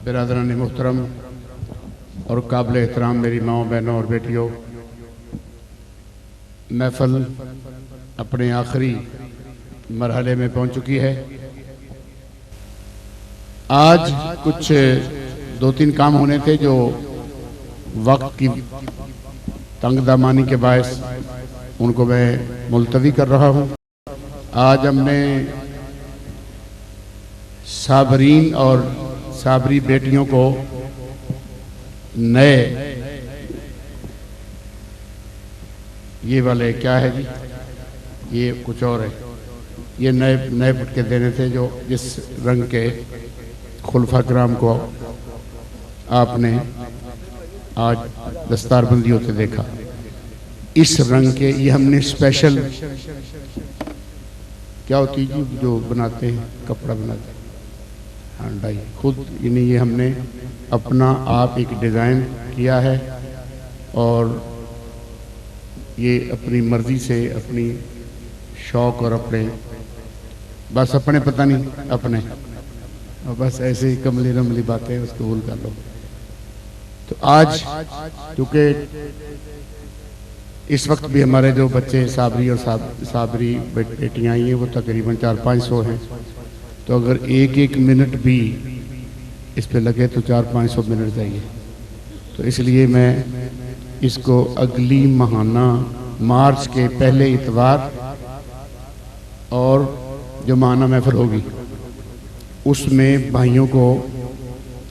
बिरादरान मुहतरम और काबिल एहतराम मेरी माओ बहनों और बेटियों, महफल अपने आखिरी मरहले में पहुंच चुकी है। आज कुछ 2-3 काम होने थे जो वक्त की तंगदामानी के बायस उनको मैं मुलतवी कर रहा हूं। आज हमने साबरीन और साबरी बेटियों को नए, ये वाले क्या है जी, ये कुछ और है, ये नए पुटके देने थे जो जिस रंग के खुलफा किराम को आपने आज दस्तारबंदी होते देखा, इस रंग के ये हमने स्पेशल, क्या होती है जी जो बनाते हैं, कपड़ा बनाते हैं, हाँ डाई, खुद इन्हें ये हमने अपना आप एक डिज़ाइन किया है और ये अपनी मर्ज़ी से, अपनी शौक़ और अपने बस अपने पता नहीं अपने और बस ऐसे ही कमली रमली बातें उसको भूल कर लो। तो आज क्योंकि इस वक्त भी हमारे जो बच्चे साबरी और साबरी बेटियाँ आई हैं वो तकरीबन 400-500 हैं, तो अगर एक मिनट भी इस पे लगे तो 400-500 मिनट चाहिए। तो इसलिए मैं इसको अगली माहाना मार्च के पहले इतवार और जो माहाना महफिल होगी उसमें भाइयों को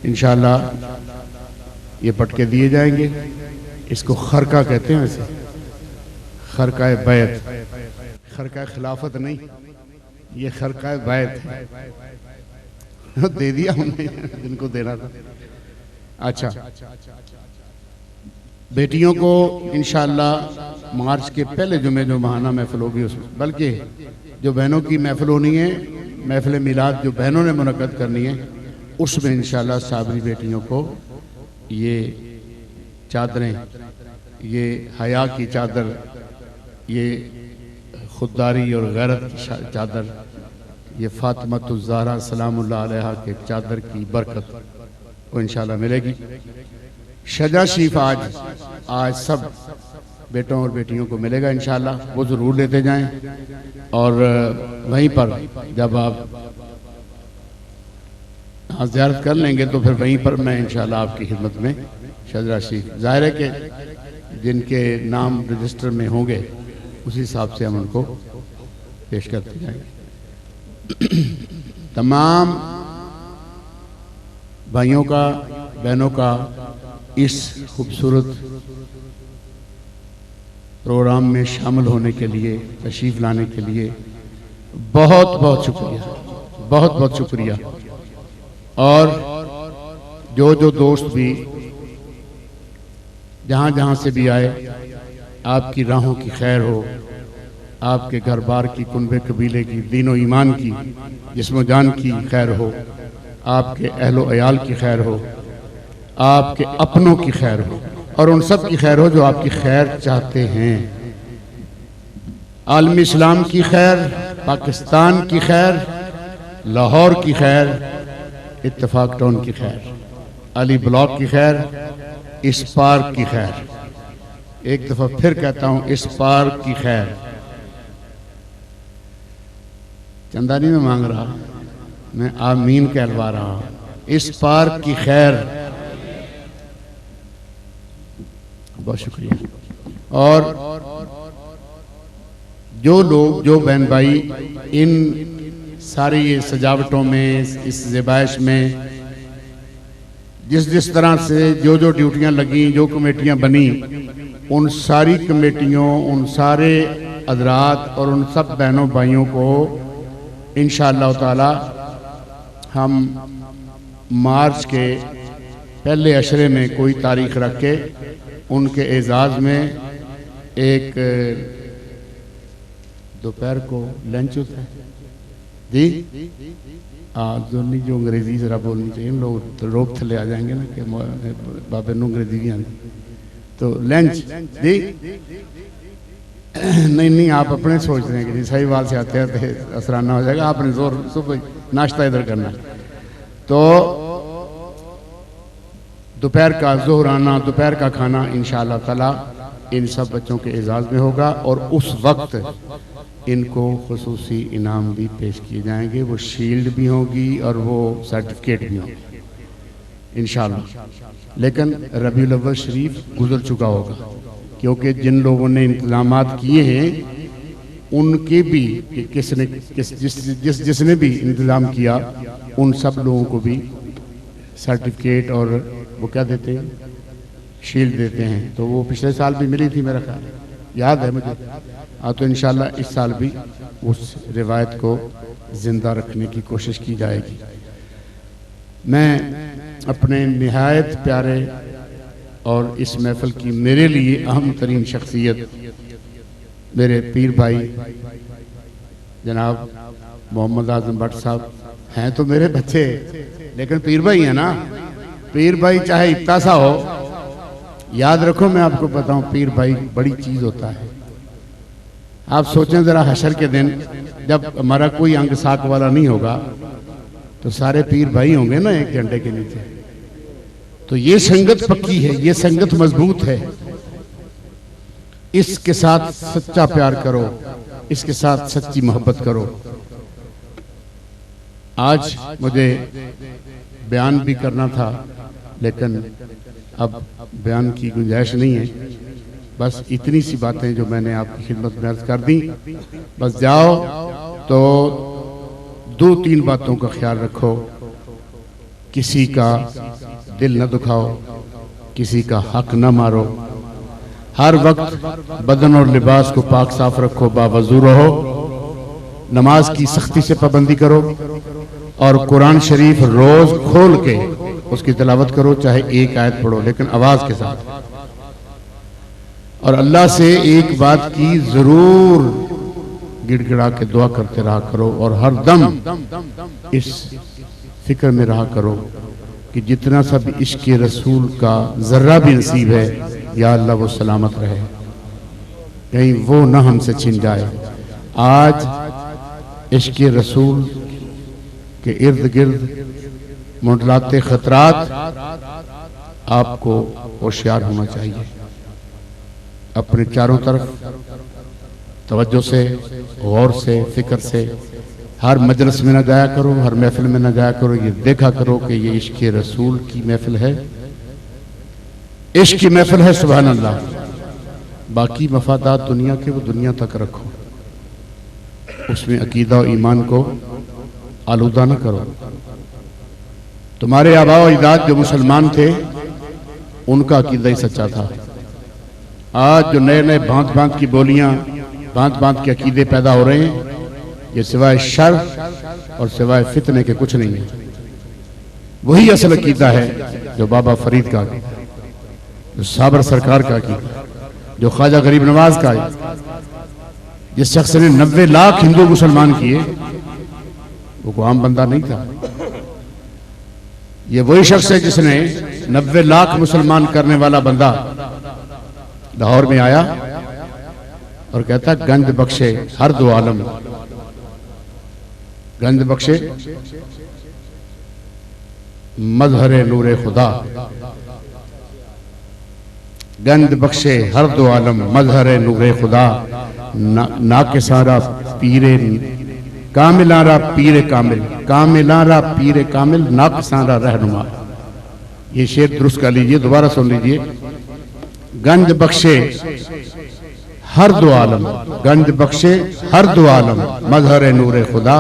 इंशाल्लाह ये पटके दिए जाएंगे। इसको खरका कहते हैं, वैसे खरका बैत, खरका खिलाफत नहीं, ये खरका बैत है। दे दिया हमने जिनको देना था। अच्छा, बेटियों को इंशाल्लाह मार्च के पहले जुमे जो माहाना महफिल होगी उसमें, बल्कि जो बहनों की महफिल होनी है, महफिल मिलाद जो बहनों ने मुनक्कद करनी है, उसमें इंशाल्लाह साबरी बेटियों को ये चादरें, ये हया की चादर, ये खुददारी और गैरत की चादर, ये फातिमतुज़ ज़हरा सलामुल्लाह अलैहा के चादर की बरकत वो इंशाल्लाह मिलेगी। शजा शरीफ आज सब बेटों और बेटियों को मिलेगा इंशाल्लाह, वो ज़रूर लेते जाएं। और वहीं पर जब आप ज़ियारत कर लेंगे तो फिर वहीं पर मैं इंशाल्लाह आपकी खिदमत में शजा शरीफ, ज़ाहिर है कि जिनके नाम रजिस्टर में होंगे उसी हिसाब से हम उनको पेश करते जाएंगे। तमाम भाइयों का, बहनों का इस खूबसूरत प्रोग्राम में शामिल होने के लिए, तशरीफ़ लाने के लिए बहुत बहुत शुक्रिया, बहुत बहुत शुक्रिया। और जो दोस्त भी जहाँ जहाँ से भी आए, आपकी राहों की खैर हो, आपके घर बार की, कुनबे कबीले की, दीनो ईमान की, जिस्म जान की खैर हो, आपके अहलो अयाल की खैर हो, आपके अपनों की खैर हो और उन सब की खैर हो जो आपकी खैर चाहते हैं। आलम इस्लाम की खैर, पाकिस्तान की खैर, लाहौर की खैर, इत्तेफाक टाउन की खैर, अली ब्लॉक की खैर, इस पार्क की खैर, एक दफा फिर कहता हूं इस पार्क की खैर। चंदा नहीं मैं मांग रहा, मैं आमीन कहलवा रहा, इस पार्क की खैर। बहुत शुक्रिया। और जो लोग, जो बहन भाई इन सारी ये सजावटों में, इस ज़ेबाइश में जिस तरह से जो ड्यूटियां लगी, जो कमेटियां बनी, उन सारी कमेटियों, उन सारे हज़रात और उन सब बहनों भाइयों को इंशाअल्लाह ताला हम मार्च के पहले अशरे में कोई तारीख रख के उनके एजाज़ में एक दोपहर को लंच होता है जी, नहीं जो अंग्रेजी ज़रा बोलनी चाहिए, लोग तो रोक थले आ जाएंगे ना कि बाबे नू अंग्रेजी भी आती, तो लंच जी नहीं आप अपने सोच रहे हैं कि जी सही बात से आते हैं तो असराना हो जाएगा, आपने जोर सुबह नाश्ता इधर करना। तो दोपहर का ज़ोहराना, दोपहर का खाना इंशाअल्लाह ताला इन सब बच्चों के एजाज़ में होगा और उस वक्त इनको खुसूसी इनाम भी पेश किए जाएंगे। वो शील्ड भी होगी और वो सर्टिफिकेट भी होंगे इंशाअल्लाह। लेकिन रबीउल अव्वल शरीफ गुजर चुका होगा, क्योंकि जिन लोगों ने इंतजामात किए हैं उनके भी जिसने भी इंतज़ाम किया उन सब लोगों को भी सर्टिफिकेट और वो क्या देते हैं, शील्ड देते हैं। तो वो पिछले साल भी मिली थी, मेरा ख्याल याद है मुझे। तो इंशाअल्लाह इस साल भी उस रिवायत को ज़िंदा रखने की कोशिश की जाएगी। मैं अपने निहायत प्यारे और इस महफिल की मेरे लिए अहम तरीन शख्सियत मेरे पीर भाई जनाब मोहम्मद आजम भट्ट साहब हैं। तो मेरे बच्चे लेकिन पीर भाई हैं ना। पीर भाई चाहे इतना सा हो, याद रखो मैं आपको बताऊं, पीर भाई बड़ी चीज होता है। आप सोचें जरा, हशर के दिन जब हमारा कोई अंग साक वाला नहीं होगा तो सारे पीर भाई होंगे ना एक झंडे के नीचे। तो ये संगत पक्की है, ये संगत मजबूत है। इसके साथ सच्चा प्यार करो, इसके साथ सच्ची मोहब्बत करो। आज मुझे बयान भी करना था लेकिन अब बयान की गुंजाइश नहीं है। बस इतनी सी बातें जो मैंने आपकी खिदमत में अर्ज कर दी। बस जाओ तो 2-3 बातों का ख्याल रखो। किसी का दिल न दुखाओ, किसी का हक न मारो, हर वक्त बदन और लिबास को पाक साफ रखो, बावजू रहो, नमाज की सख्ती से पाबंदी करो और कुरान शरीफ रोज खोल के उसकी तिलावत करो, चाहे एक आयत पढ़ो लेकिन आवाज के साथ। और अल्लाह से एक बात की जरूर गिड़गिड़ा के दुआ करते रहा करो और हर दम इस फिक्र में रहा करो कि जितना सब इश्क रसूल का जर्रा भी नसीब है, या अल्लाह वो सलामत रहे, कहीं वो ना हमसे छिन जाए। आज इश्क रसूल के इर्द गिर्द मुंडलाते खतरात, आपको होशियार होना चाहिए। अपने चारों तरफ तवज्जो से, गौर से, फिक्र से हर मजलिस में न जाया करो, हर महफिल में न जाया करो। ये देखा करो कि ये इश्क रसूल की महफिल है, इश्क की महफिल है, सुभान अल्लाह। बाकी मफादात दुनिया के वो दुनिया तक रखो, उसमें अकीदा और ईमान को आलूदा न करो। तुम्हारे आबा और अजदाद जो मुसलमान थे उनका अकीदा ही सच्चा था। आज जो नए नए भांत भांत की बोलियां, भांत भांत के अकीदे पैदा हो रहे हैं, ये सिवाय शर और सिवाय फितने के कुछ नहीं है। वही असल अकीदा है जो बाबा फरीद का अकीदा, जो साबर सरकार का अकीदा, जो ख्वाजा गरीब नवाज का है। जिस शख्स ने 90 लाख हिंदू मुसलमान किए वो आम बंदा नहीं था। ये वही शख्स है जिसने 90 लाख मुसलमान करने वाला बंदा लाहौर में आया और कहता गंज बख्शे हर दो आलम, गंज बख्शे मजहरे नूरे खुदा, गंज बख्शे हर दो आलम मजहरे नूरे खुदा, ना के सारा पीरे कामिलारा पीरे कामिल, कामिलारा पीरे कामिल, ना के सारा रहनुमा। ये शेर दुरुस्त कर लीजिए, दोबारा सुन लीजिए। गंज बख्शे हर दो आलम, गंज बख्शे हर दो आलम मजहर नूरे खुदा,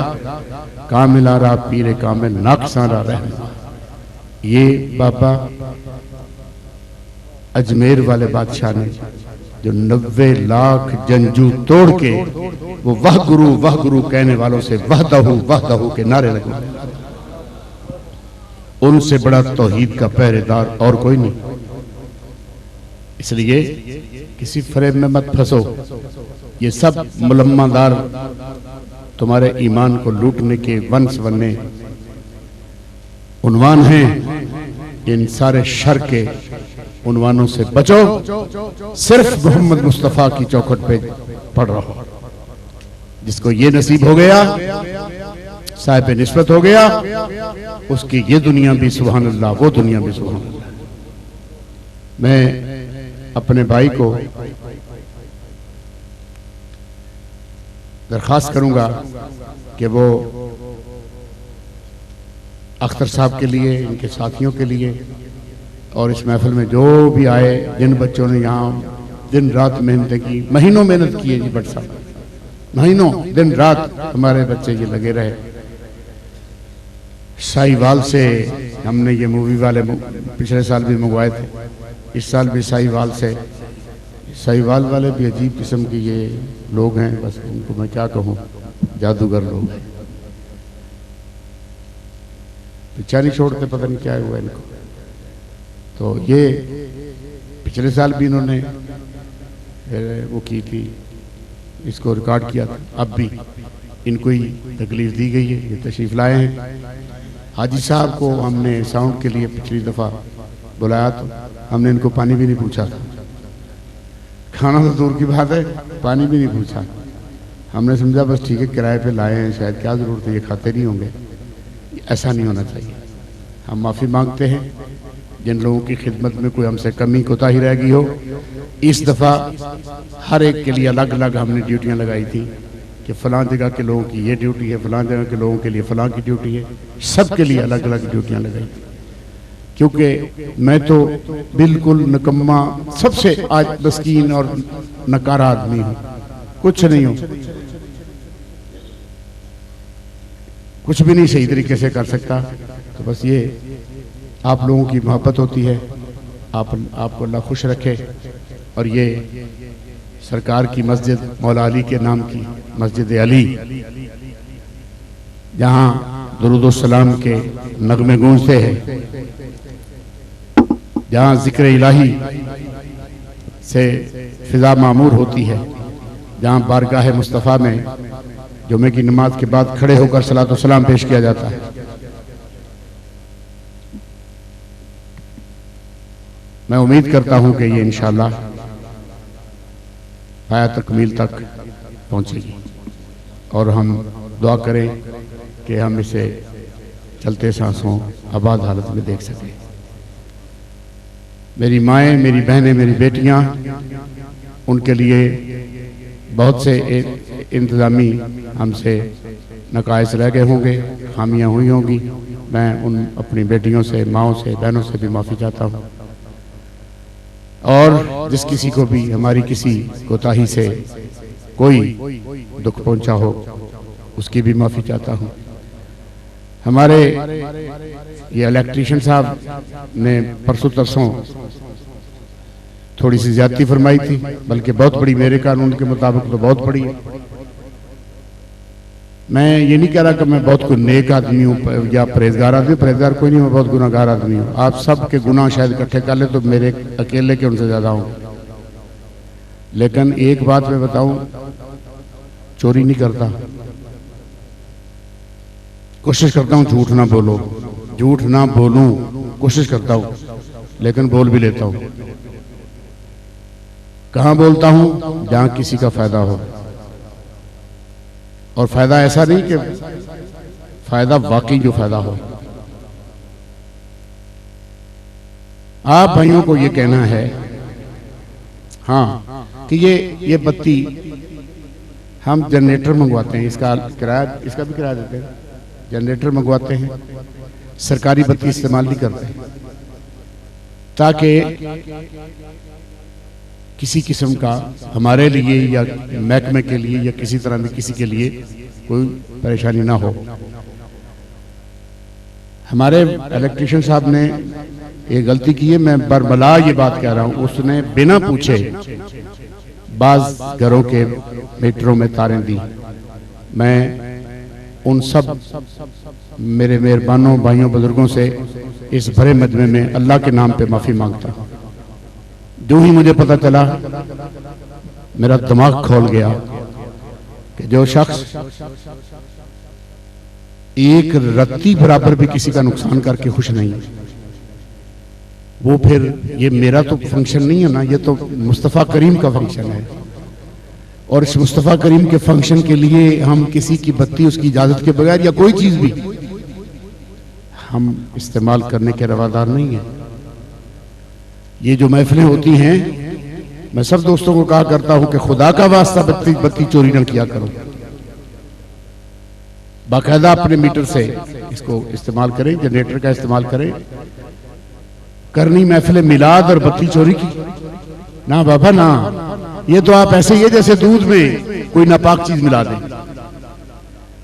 कामिलारा पीरे कामिल, नाकसारा रहनुमा। ये बाबा अजमेर वाले बादशाह ने जो 90 लाख जंजू तोड़ के वो वह गुरु कहने वालों से वहदहू के नारे लगवाए, उनसे बड़ा तौहीद का पहरेदार और कोई नहीं। इसलिए किसी फरेब में मत फंसो। ये सब मुलम्मादार तुम्हारे ईमान को लूटने के वन सवन्ने उन्वान हैं। इन सारे शर के उन्वानों से बचो। सिर्फ मोहम्मद मुस्तफा की चौखट पे पढ़ रहो। जिसको ये नसीब हो गया, साहिब निस्बत हो गया, उसकी ये दुनिया भी सुभान अल्लाह, वो दुनिया भी सुभान अल्लाह। मैं अपने भाई को दरख्वास्त करूंगा कि वो अख्तर साहब के लिए, इनके साथियों के लिए और इस महफिल में जो भी आए, जिन बच्चों ने यहाँ दिन रात मेहनत की, महीनों मेहनत की है जी भट्ट साहब, महीनों दिन रात हमारे बच्चे ये लगे रहे। साहिवाल से हमने ये मूवी वाले पिछले साल भी मंगवाए थे, इस साल भी साहिवाल से। साहिवाल वाले भी अजीब किस्म के ये लोग हैं, बस उनको मैं क्या कहूँ, जादूगर लोग हैं, पीछा नहीं छोड़ते, पता नहीं क्या हुआ इनको। तो ये पिछले साल भी इन्होंने वो की थी, इसको रिकॉर्ड किया था, अब भी इनको ही तकलीफ दी गई है, ये तशरीफ लाए हैं। हाजी साहब को हमने साउंड के लिए पिछली दफ़ा बुलाया तो हमने इनको पानी भी नहीं पूछा था, खाना तो दूर की बात है, पानी भी नहीं पूछा। हमने समझा बस ठीक है, किराए पे लाए हैं, शायद क्या ज़रूरत है, ये खाते नहीं होंगे। ऐसा नहीं होना चाहिए। हम माफ़ी मांगते हैं जिन लोगों की खिदमत में कोई हमसे कमी कोताही रह गई हो। इस दफ़ा हर एक के लिए अलग अलग हमने ड्यूटियां लगाई थी कि फ़लाँ जगह के लोगों की ये ड्यूटी है, फ़लाँ जगह के लोगों के लिए फ़लाँ की ड्यूटी है, सब के लिए अलग अलग ड्यूटियां लगाई थी। क्योंकि मैं तो बिल्कुल निकम्मा, सबसे आज मस्कीन और नकारा आदमी हूँ, कुछ नहीं हूँ, कुछ भी नहीं सही तरीके से कर सकता। तो बस ये आप लोगों की मोहब्बत होती है, आपको अल्लाह खुश रखे। और ये सरकार की मस्जिद मौला अली के नाम की मस्जिद अली, जहाँ दुरूद सलाम के नगमे गूंजते हैं, जहाँ जिक्र इलाही से फिजा मामूर होती है, जहाँ बारगाह मुस्तफ़ा में जुमे की नमाज के बाद खड़े होकर सलात व सलाम पेश किया जाता है। मैं उम्मीद करता हूं कि ये इंशाअल्लाह पाया तकमील तक पहुंचेगी और हम दुआ करें कि हम इसे चलते सांसों आबाद हालत में देख सकें। मेरी माएँ, मेरी बहनें, मेरी बेटियां, उनके लिए बहुत से इंतज़ामी हमसे नकाइस रह गए होंगे, खामियां हुई होंगी। मैं उन अपनी बेटियों से, माँओं से, बहनों से भी माफ़ी चाहता हूँ और जिस किसी को भी हमारी किसी कोताही से कोई दुख पहुंचा हो उसकी भी माफ़ी चाहता हूँ। हमारे ये इलेक्ट्रीशियन साहब ने परसों तरसों थोड़ी सी ज्यादती फरमाई थी, बल्कि बहुत बड़ी, मेरे कानून के मुताबिक तो बहुत बड़ी है। मैं ये नहीं कह रहा कि मैं बहुत कोई नेक आदमी हूँ या परहेजगार आदमी, परहेजगार कोई नहीं, मैं बहुत गुनाहगार आदमी हूँ। आप सब के गुनाह शायद इकट्ठे कर ले तो मेरे अकेले के उनसे ज़्यादा हूँ। लेकिन एक बात मैं बताऊँ, चोरी नहीं करता, कोशिश करता हूँ झूठ ना बोलो, झूठ ना बोलूं कोशिश करता हूँ, लेकिन बोल भी लेता हूँ। कहाँ बोलता हूँ? जहाँ किसी का फायदा हो, और फायदा ऐसा नहीं कि फायदा वाकई जो फायदा हो। आप भाइयों को ये कहना है हाँ कि ये बत्ती हम जनरेटर मंगवाते हैं, इसका किराया, इसका भी किराया देते हैं, जनरेटर मंगवाते हैं, सरकारी बत्ती इस्तेमाल नहीं करते ताकि किसी किस्म का हमारे लिए या महकमे के लिए या किसी तरह में किसी के लिए कोई परेशानी ना हो। हमारे इलेक्ट्रिशियन साहब ने ये गलती की है, मैं बरबला ये बात कह रहा हूँ, उसने बिना पूछे बाज घरों के मीटरों में तारें दी। मैं उन सब मेरे मेहरबानों भाइयों बुजुर्गों से इस भरे मजमे में अल्लाह के नाम पे माफी मांगता हूँ। जो ही मुझे पता चला मेरा दिमाग खोल गया कि जो शख्स एक रत्ती बराबर भी किसी का नुकसान करके खुश नहीं, वो फिर ये मेरा तो फंक्शन नहीं है ना, ये तो मुस्तफ़ा करीम का फंक्शन है। और इस मुस्तफ़ा करीम के फंक्शन के लिए हम किसी की बत्ती उसकी इजाजत के बगैर या कोई चीज भी हम इस्तेमाल करने के रवादार नहीं है। ये जो महफिलें होती हैं, मैं सब दोस्तों को कहा करता हूं कि खुदा का वास्ता बत्ती चोरी न किया करो, बाकायदा अपने मीटर से इसको इस्तेमाल करें, जनरेटर का इस्तेमाल करें। करनी महफिल मिलाद और बत्ती चोरी की ना बाबा ना, ये तो आप ऐसे ही है जैसे दूध में कोई नापाक चीज मिला दें,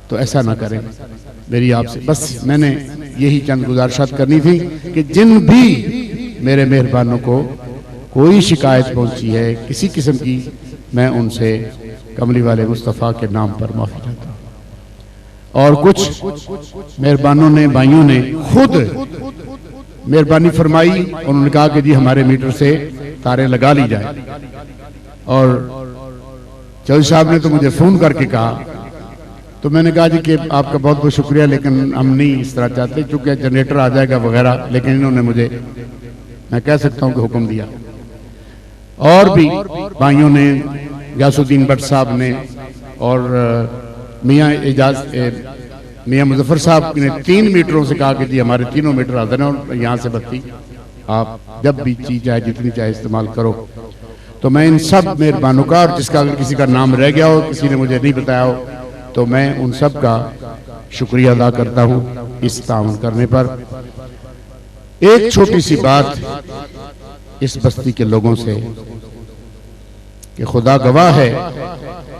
तो ऐसा ना करें। मेरी आपसे बस मैंने यही चंद गुजारिशात करनी थी कि जिन भी मेरे मेहरबानों को कोई शिकायत पहुंची है किसी किस्म की, मैं उनसे कमली वाले मुस्तफ़ा के नाम पर माफी चाहता हूं। और कुछ मेहरबानों ने, भाइयों ने खुद मेहरबानी फरमाई, उन्होंने कहा कि जी हमारे मीटर से तारें लगा ली जाए। और चौधरी साहब ने तो मुझे फोन करके कहा, तो मैंने कहा जी कि आपका बहुत बहुत शुक्रिया, लेकिन हम नहीं इस तरह चाहते, क्योंकि जनरेटर आ जाएगा वगैरह। लेकिन इन्होंने मुझे, मैं कह सकता हूं कि हुक्म दिया। और भी भाइयों ने, गयासुद्दीन भट्ट साहब ने और मियां मुजफ्फर साहब ने 3 मीटरों से कहा कि जी हमारे 3 मीटर हाजिर हैं और यहाँ से बत्ती आप जब भी चीज चाहे जितनी चाहे इस्तेमाल करो। तो मैं इन सब मेहरबानों का, और जिसका अगर किसी का नाम रह गया हो, किसी ने मुझे नहीं बताया हो, तो मैं उन सब का शुक्रिया अदा करता हूं इस ताउन करने पर। एक छोटी सी बात इस बस्ती के लोगों से कि खुदा गवाह है,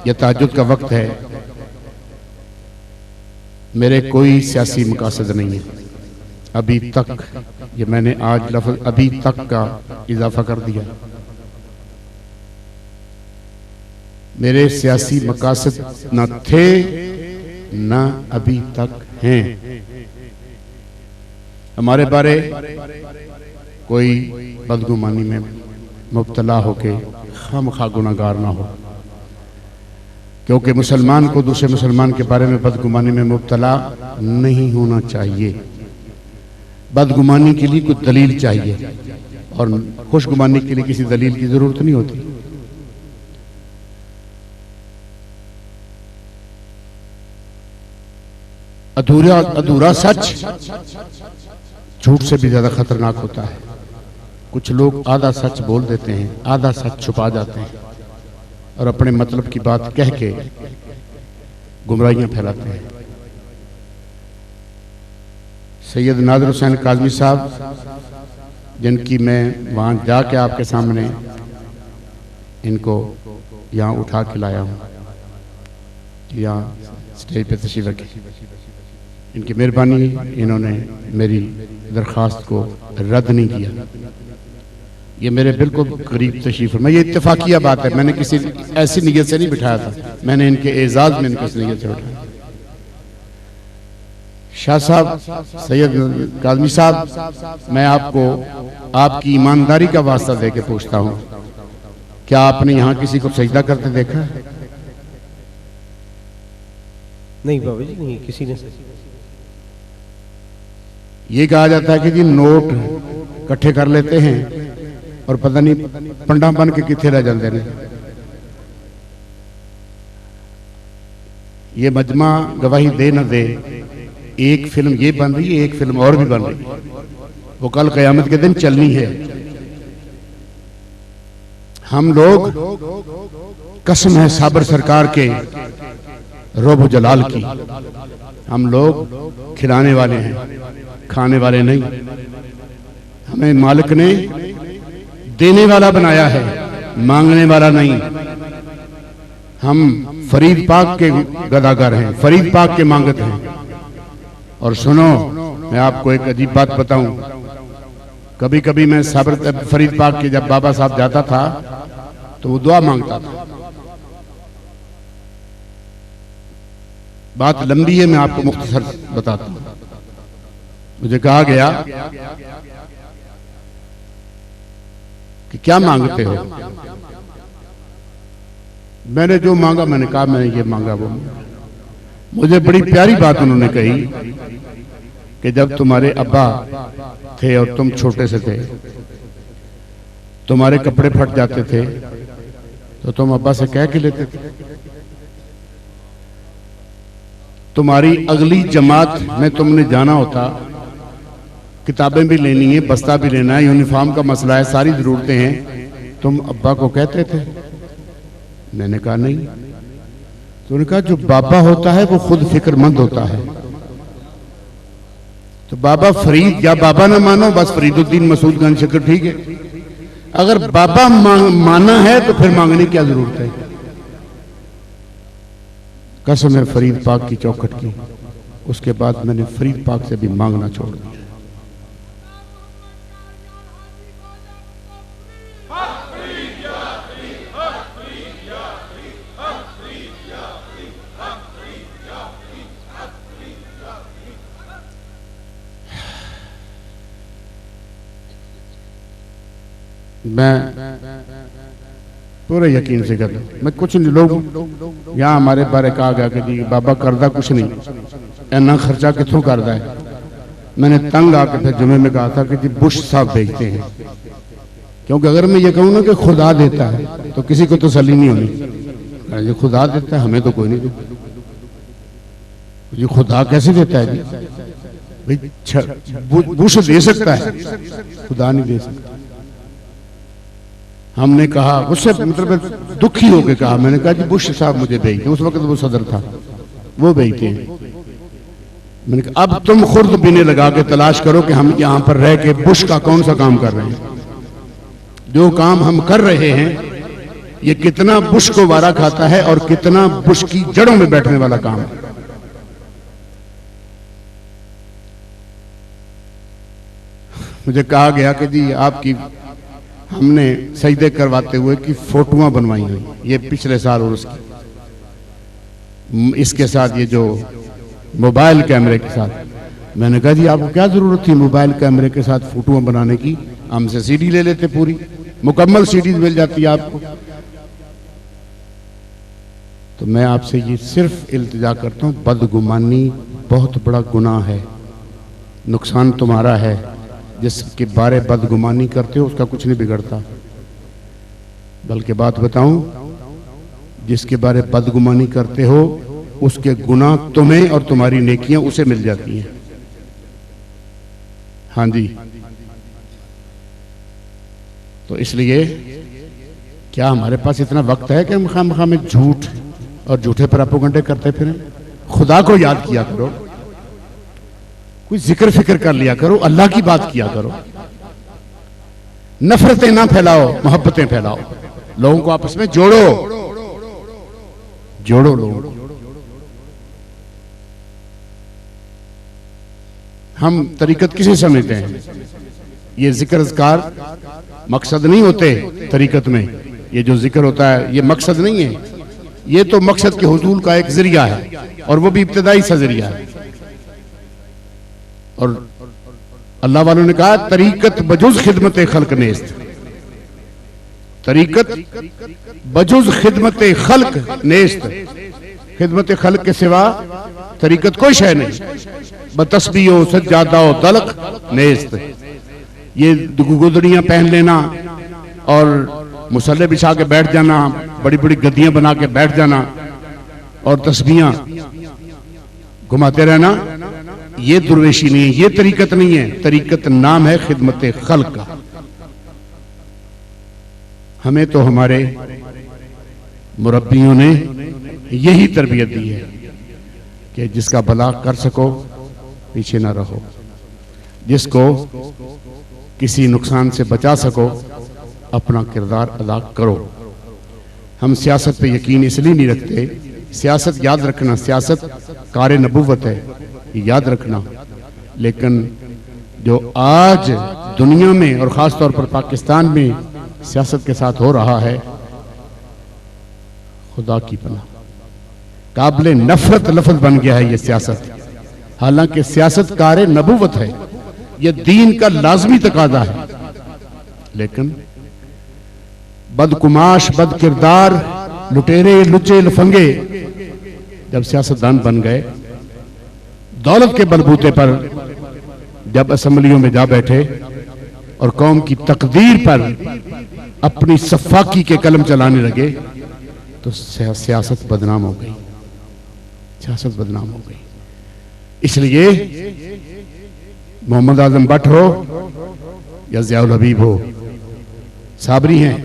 यह ताज्जुद का वक्त है, मेरे कोई सियासी मकासद नहीं है अभी तक। ये मैंने आज लफ्ज़ अभी तक का इजाफा कर दिया। मेरे सियासी मकासद न थे न अभी तक हैं। हमारे बारे कोई बदगुमानी में मुब्तला होके खामखा गुनाहगार ना हो, क्योंकि मुसलमान को दूसरे मुसलमान के बारे में बदगुमानी में मुब्तला नहीं होना चाहिए। बदगुमानी के लिए कुछ दलील चाहिए और खुशगुमानी के लिए किसी दलील की जरूरत नहीं होती। अधूरा सच झूठ से भी ज्यादा खतरनाक होता है। कुछ लोग आधा सच बोल देते हैं, आधा सच छुपा जाते हैं और अपने मतलब की बात कह के गुमराहियां फैलाते हैं। सैयद नादिर हुसैन काज़मी साहब, जिनकी मैं वहां जाके आपके सामने इनको यहाँ उठा के लाया हूँ, यहाँ स्टेज पे तशरीफ रखी, इनकी मेहरबानी, इन्होंने मेरी दरख्वास्त को रद्द नहीं किया। ये मेरे बिल्कुल करीब तशरीफ, मैं ये इत्तेफाकिया बात है, मैंने किसी ऐसी नीयत से नहीं बिठाया था, मैंने इनके एजाज में इनको इस नीयत से बिठाया। शाह साहब, सैयद काज़मी साहब, मैं आपको आपकी ईमानदारी का वास्ता देके पूछता हूं, क्या आपने यहां किसी को सजदा करते देखा? नहीं बाबा जी, नहीं किसी ने। ये कहा जाता है कि जी नोट इकट्ठे कर लेते हैं और पता नहीं पंडा बन के किथे रह जाते हैं। ये मजमा गवाही दे न दे, एक फिल्म ये बन रही है, एक फिल्म और भी बन रही है, वो कल क़यामत के दिन चलनी है। हम लोग, कसम है साबर सरकार के रोब जलाल की, हम लोग खिलाने वाले हैं, खाने वाले नहीं। हमें मालिक ने देने वाला बनाया है, मांगने वाला नहीं। हम फरीद पाक के गदागर हैं, फरीद पाक के मांगत हैं। और सुनो, मैं आपको एक अजीब बात बताऊं, कभी कभी मैं साबर फरीद पाक के जब बाबा साहब जाता था तो वो दुआ मांगता था। बात लंबी है, मैं आपको मुख्तसर बताता हूं। मुझे कहा गया कि क्या मांगते हो? मैंने जो मांगा, मैंने कहा मैंने ये मांगा वो मांगा। मुझे बड़ी प्यारी बात उन्होंने कही कि जब तुम्हारे अब्बा थे और तुम छोटे से थे, तुम्हारे कपड़े फट जाते थे तो तुम अब्बा से कह के लेते थे। तुम्हारी अगली जमात में तुमने जाना होता, किताबें भी लेनी है, बस्ता भी लेना है, यूनिफॉर्म का मसला है, सारी जरूरतें हैं। तुम अब्बा को कहते थे? मैंने कहा नहीं। तो उन्होंने कहा जो बाबा होता है वो खुद फिक्रमंद होता है। तो बाबा फरीद, या बाबा ना मानो बस फरीदुद्दीन मसूद गंज शिकर ठीक है। अगर बाबा माना है तो फिर मांगने की क्या जरूरत है। कसम है फरीद पाक की चौखट की, उसके बाद मैंने फरीद पाक से भी मांगना छोड़ दिया। मैं पूरे यकीन से कहता हूं, मैं कुछ नहीं, लोग यहाँ हमारे बारे कहा गया कि जी बाबा करदा कुछ नहीं, इतना खर्चा कितों करदा है। मैंने तंग आके फिर जुमे में कहा था कि जी बुश साहब भेजते हैं, क्योंकि अगर मैं ये कहूँ ना कि खुदा देता है तो किसी को तसल्ली नहीं होनी। ये खुदा देता है, हमें तो कोई नहीं देता। ये खुदा कैसे देता है जी? भाई बुश दे सकता है, खुदा नहीं दे सकता। हमने कहा, उससे मतलब दुखी होकर कहा, मैंने कहा जी बुश साहब मुझे भेजते, उस वक्त वो सदर था, वो भेजते हैं। मैंने कहा अब तुम खुद बिने लगा के तलाश करो कि हम यहां पर रह के बुश का कौन सा काम कर रहे हैं। जो काम हम कर रहे हैं ये कितना बुश को वारा खाता है और कितना बुश की जड़ों में बैठने वाला काम है। मुझे कहा गया कि जी आपकी हमने सजदे करवाते हुए की फोटोआं बनवाई हुई, ये पिछले साल और उसकी, इसके साथ ये जो मोबाइल कैमरे के साथ। मैंने कहा जी आपको क्या जरूरत थी मोबाइल कैमरे के साथ फोटोआं बनाने की, हमसे सीडी ले लेते, पूरी मुकम्मल सीडी मिल जाती है आपको। तो मैं आपसे ये सिर्फ इल्तिजा करता हूं, बदगुमानी बहुत बड़ा गुनाह है, नुकसान तुम्हारा है। जिसके बारे बदगुमानी करते हो उसका कुछ नहीं बिगड़ता, बल्कि बात बताऊं, जिसके बारे बदगुमानी करते हो उसके गुनाह तुम्हें और तुम्हारी नेकियां उसे मिल जाती हैं। हाँ जी, तो इसलिए क्या हमारे पास इतना वक्त है कि हम खामखा में झूठ और झूठे प्रोपेगेंडे करते फिरें? खुदा को याद किया करो, कोई जिक्र फिक्र कर लिया करो, अल्लाह की बात किया करो, नफरतें ना फैलाओ, मोहब्बतें फैलाओ, लोगों को आपस में जोड़ो जोड़ो लोगों को। हम तरीकत किसे समझते हैं? ये जिक्र अज़कार मकसद नहीं होते तरीकत में, ये जो जिक्र होता है ये मकसद नहीं है, ये तो मकसद के हुसूल का एक जरिया है, और वो भी इब्तिदाई सा जरिया है। और अल्लाह वालों ने कहा तरीकत बजुज खिदमत खल्क नेस्त, तरीकत बजुज खिदमत खल्क नेस्त, खिदमत खल्क के सिवा तरीकत कोई शय नहीं। बतस्बीहो सज्जादा तलक नेस्त, ये गुदड़ियां पहन लेना और मुसल्ले बिछा के बैठ जाना, बड़ी बड़ी गद्दियां बना के बैठ जाना और तस्बीहां घुमाते रहना, ये दुर्वेशी नहीं है, ये तरीकत नहीं है। तरीकत नाम है खिदमत खल्क का। हमें तो हमारे मुरब्बियों ने यही तरबियत दी है कि जिसका भला कर सको पीछे ना रहो, जिसको किसी नुकसान से बचा सको अपना किरदार अदा करो। हम सियासत पे यकीन इसलिए नहीं रखते, सियासत याद रखना, सियासत कार नबूवत है, याद रखना, लेकिन जो आज दुनिया में और खास तौर पर पाकिस्तान में सियासत के साथ हो रहा है, खुदा की पनाह काबिल नफरत लफ्ज बन गया है ये सियासत। हालांकि सियासत कार नबूवत है, ये दीन का लाजमी तकाजा है, लेकिन बदकुमाश, बद किरदार, लुटेरे, लुच्चे, लफंगे जब सियासतदान बन गए, दौलत के बलबूते पर जब असेंबलियों में जा बैठे और कौम की तकदीर पर अपनी सफाकी के कलम चलाने लगे, तो सियासत बदनाम हो गई, सियासत बदनाम हो गई। इसलिए मोहम्मद आजम भट्ट हो या ज़ियाउल हबीब हो, साबरी हैं।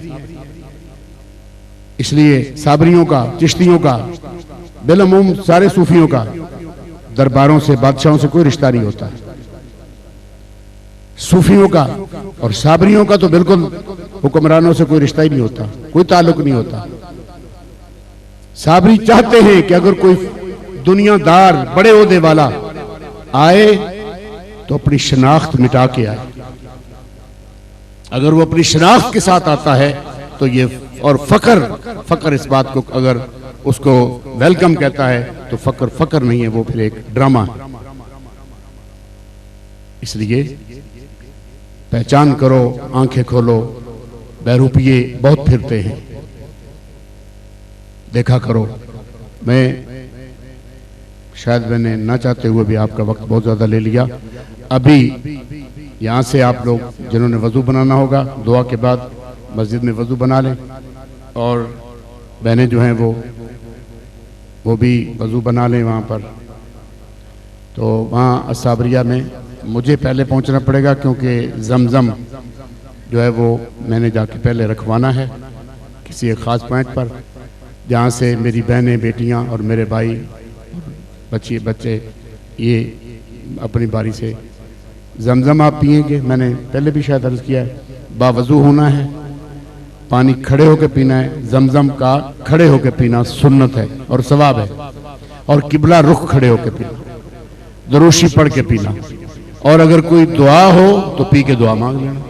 इसलिए साबरियों का, चिश्तियों का, बिलअमूम सारे सूफियों का दरबारों से, बादशाहों से कोई रिश्ता नहीं होता। सूफियों का और साबरियों का तो बिल्कुल हुक्मरानों से कोई रिश्ता ही नहीं होता, कोई ताल्लुक नहीं होता। साबरी चाहते हैं कि अगर कोई दुनियादार बड़े ओहदे वाला आए तो अपनी शनाख्त मिटा के आए। अगर वो अपनी शनाख्त के साथ आता है तो ये, और फकर इस बात को अगर उसको वेलकम कहता है तो फकर नहीं है, वो फिर एक ड्रामा है। इसलिए पहचान करो, आंखें खोलो। बहरूपिये बहुत फिरते हैं, देखा करो। मैं शायद मैंने ना चाहते हुए भी आपका वक्त बहुत ज्यादा ले लिया। अभी यहां से आप लोग जिन्होंने वजू बनाना होगा, दुआ के बाद मस्जिद में वजू बना लें, और बहनें जो हैं वो भी वजू बना लें वहाँ पर। तो वहाँ असाबरिया में मुझे पहले पहुँचना पड़ेगा, क्योंकि जमजम जो है वो मैंने जाके पहले रखवाना है किसी एक ख़ास पॉइंट पर, जहाँ से मेरी बहनें, बेटियाँ और मेरे भाई, बच्चे ये अपनी बारी से जमजम आप पिएंगे। मैंने पहले भी शायद अर्ज़ किया है, बावजू होना है, पानी खड़े होकर पीना है। जमजम का खड़े होकर पीना सुन्नत है और सवाब है, और किबला रुख खड़े होकर पीना, दरूशी पढ़ के पीना, और अगर कोई दुआ हो तो पी के दुआ मांग लेना।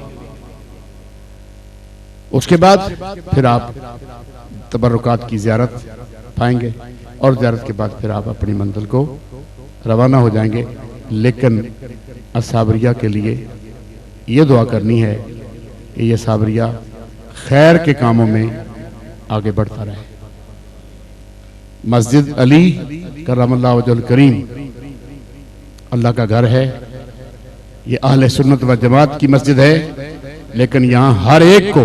उसके बाद फिर आप तबर्रुकात की ज़ियारत पाएंगे, और ज़ियारत के बाद फिर आप अपनी मंजिल को रवाना हो जाएंगे। लेकिन असाबरिया के लिए ये दुआ करनी है कि ये साबरिया खैर के कामों में आगे बढ़ता रहे। मस्जिद अली करमल्लाहु वजहुल करीम अल्लाह का घर है, ये अहले सुन्नत व जमात की मस्जिद है, लेकिन यहाँ हर एक को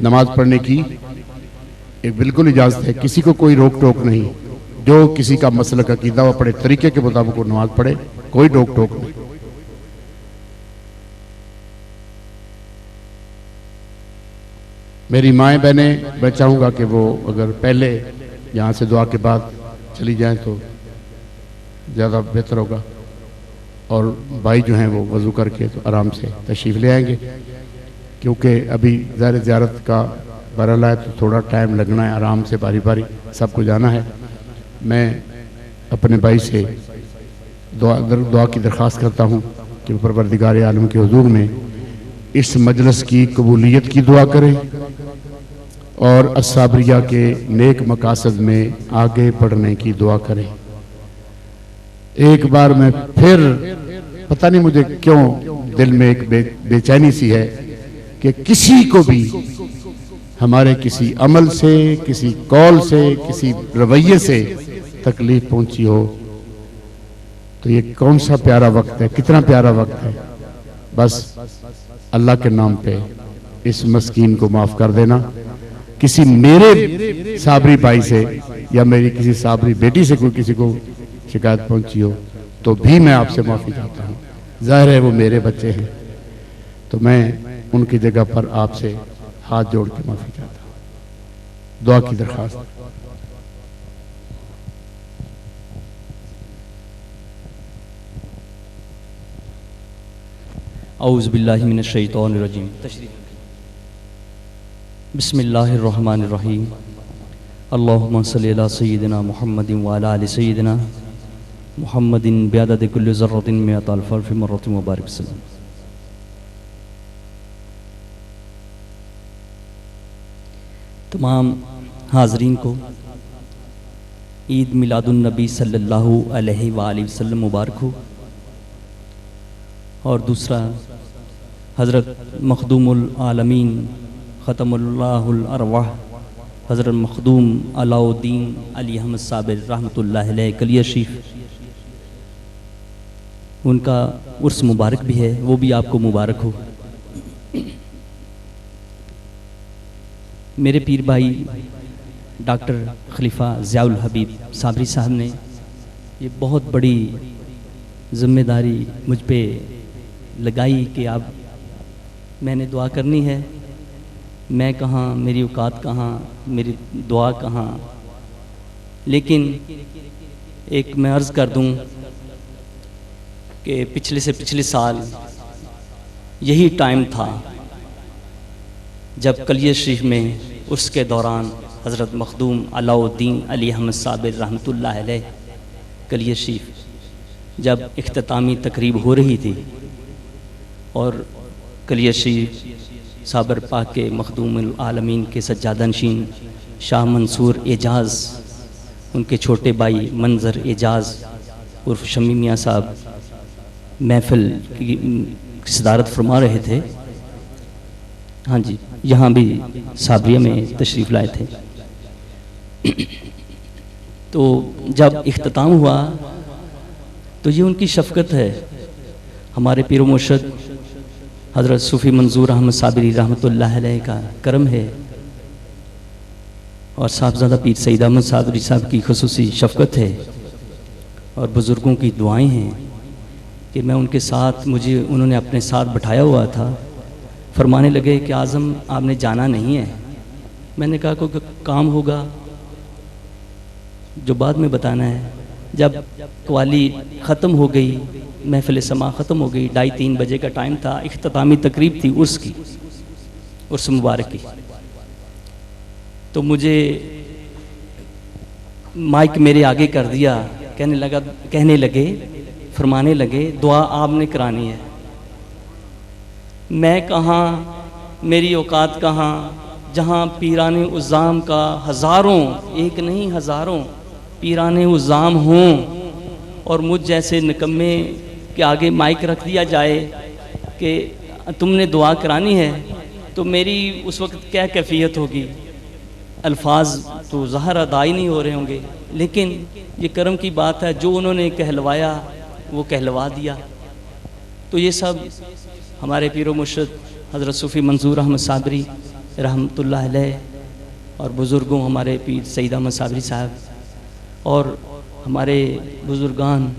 नमाज पढ़ने की एक बिल्कुल इजाजत है, किसी को कोई रोक टोक नहीं। जो किसी का मसलक अकीदा वो पढ़े, तरीके के मुताबिक वो नमाज पढ़े, कोई रोक टोक नहीं। मेरी माएँ बहनें, मैं चाहूँगा कि वो अगर पहले यहाँ से दुआ के बाद चली जाएं तो ज़्यादा बेहतर होगा, और भाई जो हैं वो वज़ू करके तो आराम से तशरीफ़ ले आएंगे, क्योंकि अभी ज़ाहिर ज़ियारत का बरला है तो थोड़ा टाइम लगना है, आराम से बारी बारी सबको जाना है। मैं अपने भाई से दुआ की दरख्वास्त करता हूँ कि परवरदिगार आलम के हुजूर में इस मजलिस की कबूलियत की दुआ करें, और असाबरिया के नेक मकासद में आगे बढ़ने की दुआ करें। एक बार मैं फिर, पता नहीं मुझे क्यों दिल में एक बेचैनी सी है कि किसी को भी हमारे किसी अमल से, किसी कौल से, किसी रवैये से तकलीफ पहुंची हो, तो ये कौन सा प्यारा वक्त है, कितना प्यारा वक्त है। बस अल्लाह के नाम पे इस मस्कीन को माफ कर देना। किसी मेरे साबरी भाई से या मेरी किसी साबरी बेटी से कोई किसी को शिकायत पहुंची हो तो भी मैं आपसे माफी चाहता हूँ। जाहिर है वो मेरे बच्चे हैं, तो मैं उनकी जगह पर आपसे हाथ जोड़ के माफी चाहता हूँ। दुआ की दरखास्त। औज़ु बिल्लाहि मिनश शैतानिर रजीम। बिस्मिल्लाहिर्रहमानिर्रहीम। अल्लाहुम्मा सल्लि अला सय्यिदिना मुहम्मदिन व अला आलि सय्यिदिना मुहम्मदिन बिअददि कुल्लि ज़र्रतिन मिअत अल्फ़ अल्फ़ि मर्रतिन व बारिक वसल्लम। तमाम हाज़रीन को ईद मिलादुन नबी सल्लल्लाहु अलैहि वसल्लम मुबारक हो। और दूसरा, हज़रत मखदूमुल आलमीन ख़तमुल्लाहुल अरवाह हज़रत मखदूम अलाउद्दीन अली अहमद साबिर रहमतुल्लाह अलैह कलिया शरीफ, उनका उर्स मुबारक भी है, वो भी आपको मुबारक हो। मेरे पीर भाई डॉक्टर खलीफा ज़ियाउल हबीब साबरी साहब ने ये बहुत बड़ी ज़िम्मेदारी मुझ पे लगाई कि अब मैंने दुआ करनी है। मैं कहाँ, मेरी औकात कहाँ, मेरी दुआ कहाँ। लेकिन एक मैं अर्ज़ कर दूं कि पिछले से पिछले साल यही टाइम था जब कलिया शरीफ में उसके दौरान हज़रत मखदूम अलाउद्दीन अली अहमद साबिर रहमतुल्लाह अलैह कलिया शरीफ जब इख्तितामी तकरीब हो रही थी और कलिया शरीफ साबर पाक के मखदूम आलमीन के सज्जादा नशीन शाह मंसूर एजाज़, उनके छोटे भाई मंजर एजाज़ उर्फ शमी मियाँ साहब महफिल की सदारत फरमा रहे थे। हाँ जी, यहाँ भी साबरिया में तशरीफ़ लाए थे। तो जब इख्तिताम हुआ तो ये उनकी शफ़क़त है, हमारे पीर मुर्शिद हज़रत सूफ़ी मंजूर अहमद साबिरी रहमतुल्लाह अलैह का करम है और साहबज़ादा पीर सईद अहमद साबिरी साहब की खुसूसी शफ़क़त है और बुज़ुर्गों की दुआएं हैं कि मैं उनके साथ, मुझे उन्होंने अपने साथ बिठाया हुआ था। फरमाने लगे कि आज़म आपने जाना नहीं है। मैंने कहा कोई काम होगा जो बाद में बताना है। जब कवाली ख़त्म हो गई, महफिल समा ख़त्म हो गई, 2:30-3 बजे का टाइम था, इख्तितामी तकरीब थी उर्स की, उर्स मुबारक की। तो मुझे माइक मेरे आगे कर दिया, कहने लगे, फरमाने लगे दुआ आपने करानी है। मैं कहाँ, मेरी औकात कहाँ, जहाँ पीराने उज़ाम का हज़ारों, एक नहीं हज़ारों पीराने उज़ाम हों और मुझ जैसे निकम्मे के आगे माइक रख दिया जाए कि तुमने दुआ करानी है, तो मेरी उस वक्त क्या कैफियत होगी। अल्फाज तो ज़ाहिर अदा ही नहीं हो रहे होंगे, लेकिन ये करम की बात है, जो उन्होंने कहलवाया वो कहलवा दिया। तो ये सब हमारे पीर मुर्शिद हज़रत सूफ़ी मंजूर अहमद साबरी रहमतुल्लाह अलैह और बुज़ुर्गों हमारे पीर सईद अहमद साबरी साहब और हमारे बुज़ुर्गान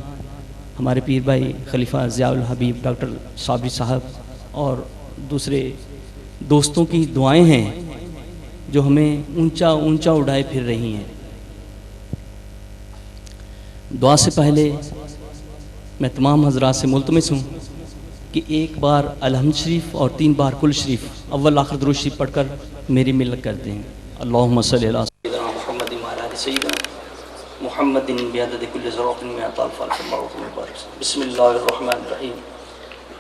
हमारे पीर भाई खलीफा ज़ियाउल हबीब डॉक्टर साबरी साहब और दूसरे दोस्तों की दुआएं हैं जो हमें ऊंचा ऊंचा उड़ाए फिर रही हैं। दुआ से पहले मैं तमाम हज़रात से मुल्तमिस हूँ कि एक बार अलहम्द शरीफ और 3 बार कुल शरीफ अव्वल आखिर दुरूद शरीफ पढ़कर मेरी मिलत करते हैं। अल्लाहुम्मा सल्ली अला मुहम्मदिन व अला सय्यिदिना मुहम्मदिन बिअदद कुल्लि ज़रातिन मिन अल्फ़ मुबारक। बिस्मिल्लाहिर रहमानिर रहीम।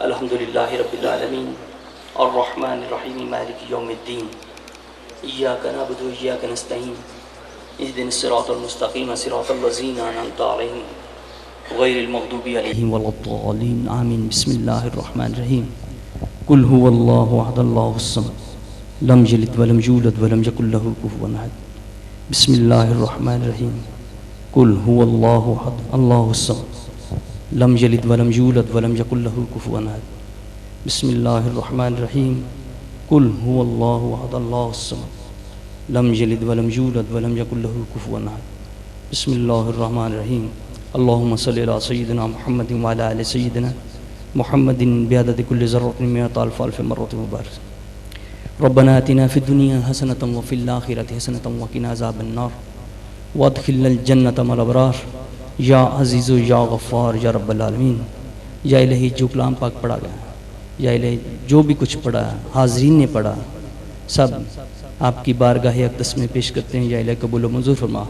अल्हम्दुलिल्लाहि रब्बिल आलमीन अर्रहमानिर रहीम मालिकि यौमिद्दीन इय्याका नअबुदु व इय्याका नस्तईन इहदिनस सिरातल मुस्तक़ीम सिरातल लज़ीना अनअमता अलैहिम गैरिल मग़दूबि अलैहिम वलद्दालीन आमीन। बिस्मिल्लाहिर रहमानिर रहीम। कुल हुवल्लाहु अहद अल्लाहुस समद लम यलिद वलम यूलद वलम यकुल लहू कुफुवन अहद। बिस्मिल्लाहिर रहमानिर रहीम। कुल हुवल्लाहु अहद अल्लाहुस समद लम यलिद वलम यूलद वलम यकुल लहू कुफुवन अहद। बिस्मिल्लाहिर रहमानिर रहीम। कुल हुवल्लाहु अहद अल्लाहुस समद लम यलिद वलम यूलद वलम यकुल लहू कुफुवन अहद। बिस्मिल्लाहिर रहमानिर रहीम। अल्लाहुम्मा सल्लि अला सय्यिदिना मुहम्मदिन व अला आलि सय्यिदिना मुहम्मदिन बिअदद कुल्लि ज़र्रतिन मिन अल्फ़ मर्रतिन मुबारक। रब्बना आतिना फ़िद दुनिया हसनतन व फ़िल आखिरति हसनतन व क़िना अज़ाबन नार वअदखिलनल जन्नत मअल अबरार या अज़ीज़ु या गफ़्फ़ार या रब्बल आलमीन। या इलाही जो कलाम पाक पढ़ा गया, या इलाही जो भी कुछ पढ़ा हाज़रीन ने पढ़ा, सब आपकी बारगाह अक़दस में पेश करते हैं। या इलाही कबूल व मंजूर फरमा।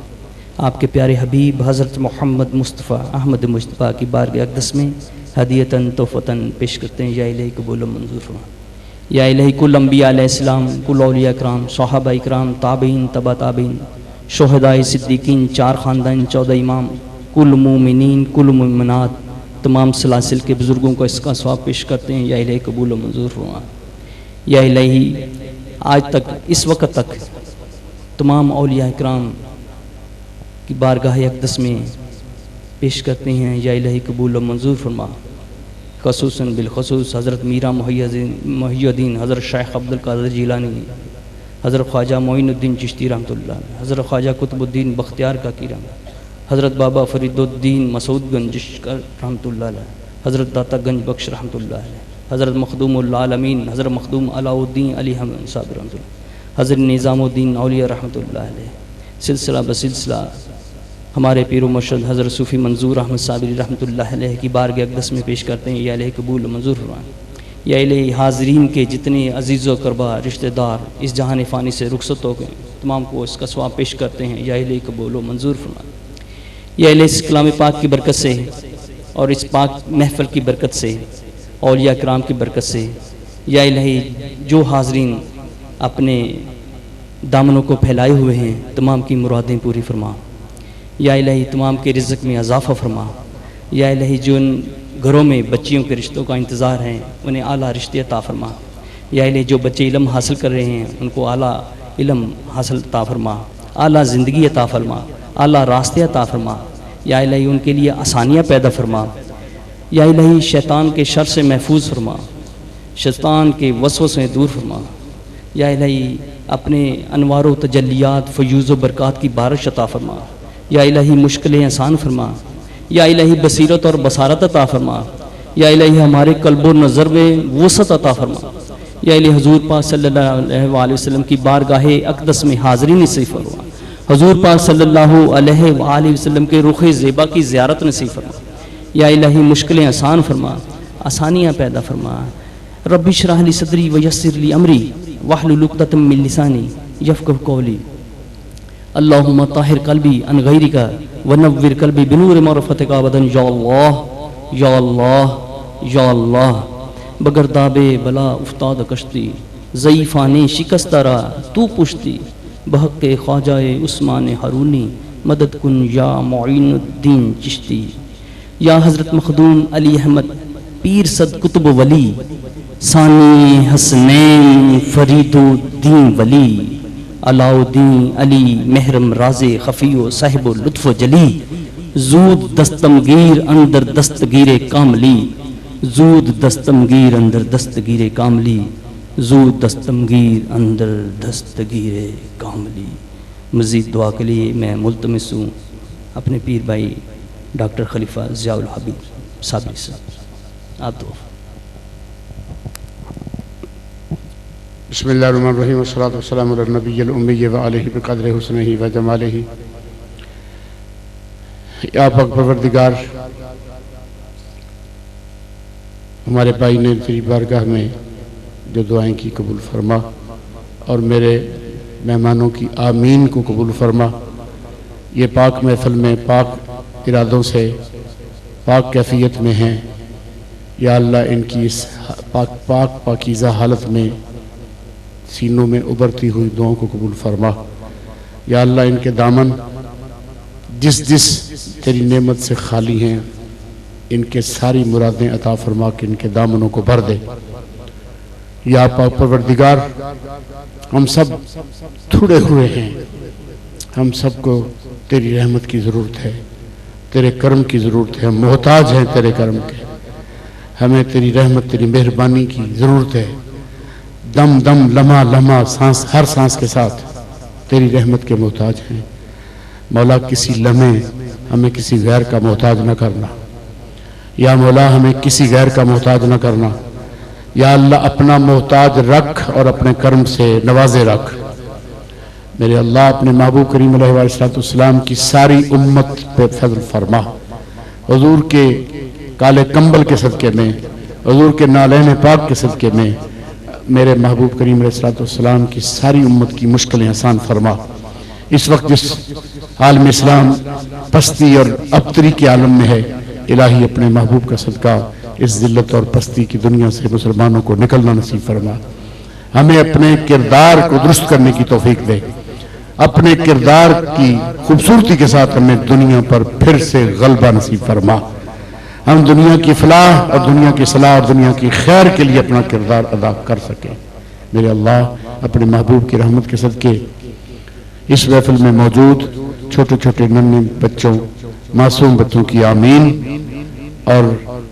आपके प्यारे हबीब हज़रत मोहम्मद मुस्तफ़ा अहमद मुस्तफ़ा की बारगाह अक़दस में हदियतन तोहफ़तन पेश करते हैं। या इलाही कबूल व मंजूर फरमा। या इलाही कुल अंबिया अलैहिस्सलाम, कुल औलिया इकराम, सहाबा इकराम, ताबईन, तबा ताबईन, शुहदाए सिद्दीकीन, 4 ख़ानदान, 14 इमाम, कुल मोमिनीन, कुल मोमिनात, तमाम सलासिल के बुज़ुर्गों को इसका सवाब पेश करते हैं। या इलाही कबूल व मंजूर फरमा। या इलाही आज तक, इस वक्त तक तमाम औलिया इकराम की बारगाह अक़दस में पेश करते हैं। या इलाही कबूल व मंजूर फरमा। खसूसन बिलखसूस हज़रत मीरा मुहियुद्दीन, हज़रत शेख अब्दुल कादिर जिलानी, हज़रत ख्वाजा मोइनुद्दीन चिश्ती रहमतुल्लाह, हज़रत ख्वाजा कुतुबुद्दीन बख्तियार काकी रहमतुल्लाह, हज़रत बाबा फरीदुद्दीन मसूदगंज जिशकर रहमतुल्लाह अलैह, हज़रत दातागंज बख्श रहमतुल्लाह अलैह, हज़रत मखदूमुल आलमीन हज़रत मखदूम अलाउद्दीन अली अहमद साहब रहमतुल्लाह, हज़रत निज़ामुद्दीन औलिया रहमतुल्लाह अलैह, सिलसिला बसिलसिला हमारे पीर व मुर्शिद हज़रत सूफ़ी मंजूर अहमद साबिरी रहमतुल्लाह अलैह की बारगाह अक़दस में पेश करते हैं। या इलाही कबूल मंजूर फरमाएं। या इलाही हाज़रीन के जितने अज़ीज़ व क़रबा रिश्तेदार इस जहान फ़ानी से रुखसत हो गए, तमाम को इसका सवाब पेश करते हैं। या इलाही कबूल मंजूर फरमाएं। या इलाही इस कलाम पाक की बरकत से और इस पाक महफ़िल की बरकत से, औलिया किराम की बरकत से, या इलाही जो हाज़रीन अपने दामनों को फैलाए हुए हैं, तमाम की मुरादें पूरी फरमा। या इलाही तमाम के रिज़्क़ में इजाफ़ा फरमा। या इलाही जो उन घरों में बच्चियों के रिश्तों का इंतज़ार है, उन्हें आला रिश्ते अता फरमा। या इलाही जो बच्चे इल्म हासिल कर रहे हैं, उनको आला इल्म हासिल अता फरमा, आला ज़िंदगी अता फरमा, आला रास्ते अता फरमा। या इलाही उनके लिए आसानियाँ पैदा फरमा। या इलाही शैतान के शर से महफूज फरमा, शैतान के वसवसों से दूर फरमा। या इलाही अपने अनवार व तजल्लियात फ़यूज़ व बरक़ात की बारिश अता फरमा। या इलाही मुश्किलें आसान फरमा। या इलाही बसीरत और बसारत अता फरमा। या इलाही हमारे कल्ब व नज़र में वसअत अता फरमा। या इलाही हुज़ूर पाक सल्लल्लाहु अलैहि वसल्लम की बारगाह अक़दस में हाज़री नसीब फरमा। हुज़ूर पाक सल्लल्लाहु अलैहि वसल्लम के रुख़ ज़ेबा की ज़ियारत नसीब फरमा। या इलाही मुश्किलें आसान फरमा, आसानियाँ पैदा फरमा। रब्बि इश्रह ली सदरी व यस्सिर ली अमरी वहलुल उक़दतम मिन लिसानी यफ़क़हू क़ौली। अल्लाहुम्मा ताहिर क़ल्बी अन गैरिका व नव्विर क़ल्बी बिनूरि मारिफ़तिका अबदन या अल्लाह या अल्लाह या अल्लाह। बगर दाबे बला उफ्ताद कश्ती ज़ईफ़ाने शिकस्तरा तू पुश्ती बहक़े ख्वाजाए उस्मान हारूनी मदद कुन या मुईनुद्दीन चिश्ती। या हज़रत मखदूम अली अहमद पीर सद कुतुब वली सानी हसनैन फरीदुद्दीन वली अलाउद्दीन अली महरम राज़े खफ़ियो साहिब लुत्फ़ जली जूद दस्तमगीर अंदर दस्तगीर कामली जूद दस्तमगीर अंदर दस्तगीर कामली जूद दस्तमगीर अंदर दस्तगीर कामली। मज़ीद दुआ के लिए मैं मुल्तमिस हूँ अपने पीर भाई डॉक्टर खलीफा ज़ियाउल हबीब साबिरी साहब। आप दो। बिस्मिल्लाहिर्रहमानिर्रहीम वस्सलातु वस्सलामु अला नबिय्यिल उम्मी व आलिहि बिक़द्रि हुस्निही व जमालिही। या पाक परवरदिगार, हमारे भाई ने तेरी बारगाह में जो दुआएं की कबूल फरमा और मेरे मेहमानों की आमीन को कबूल फरमा। ये पाक महफिल में पाक इरादों से पाक कैफियत में हैं। या अल्लाह इनकी इस पाकीज़ा हालत में सीनों में उभरती हुई दुआओं को कबूल फरमा। या अल्लाह इनके दामन जिस जिस तेरी नेमत से खाली हैं, इनके सारी मुरादें अता फरमा के इनके दामनों को भर दे। या पाक परवरदिगार, हम सब थोड़े हुए हैं, हम सबको तेरी रहमत की ज़रूरत है, तेरे करम की ज़रूरत है, मोहताज हैं तेरे करम के। हमें तेरी रहमत तेरी मेहरबानी की ज़रूरत है। दम दम लम्हा लम्हा सांस हर सांस के साथ तेरी रहमत के मोहताज हैं। मौला, किसी लम्हे हमें किसी गैर का मोहताज न करना। या मौला, हमें किसी गैर का मोहताज न करना। या अल्लाह, अपना मोहताज रख और अपने कर्म से नवाजे रख। मेरे अल्लाह, अपने महबूब करीम अलैहिस्सलाम की सारी उम्मत पे फजल फरमा। हुजूर के काले कंबल के सदके में, हुजूर के नालैन पाक के सदके में मेरे महबूब करीम अलैहिस्सलाम की सारी उम्मत की मुश्किलें आसान फरमा। इस वक्त जिस आलम इस्लाम पस्ती और अबतरी के आलम में है, इलाही अपने महबूब का सदका इस जिल्लत और पस्ती की दुनिया से मुसलमानों को निकलना नसीब फरमा। हमें अपने किरदार को दुरुस्त करने की तौफीक दे। अपने किरदार की खूबसूरती के साथ हमें दुनिया पर फिर से गलबा नसीब फरमा। हम दुनिया की फलाह और दुनिया की सलाह और दुनिया की खैर के लिए अपना किरदार अदा कर सके। मेरे अल्लाह, अपने महबूब की रहमत के सदके इस महफिल में मौजूद छोटे छोटे नन्हे बच्चों, मासूम बच्चों की आमीन और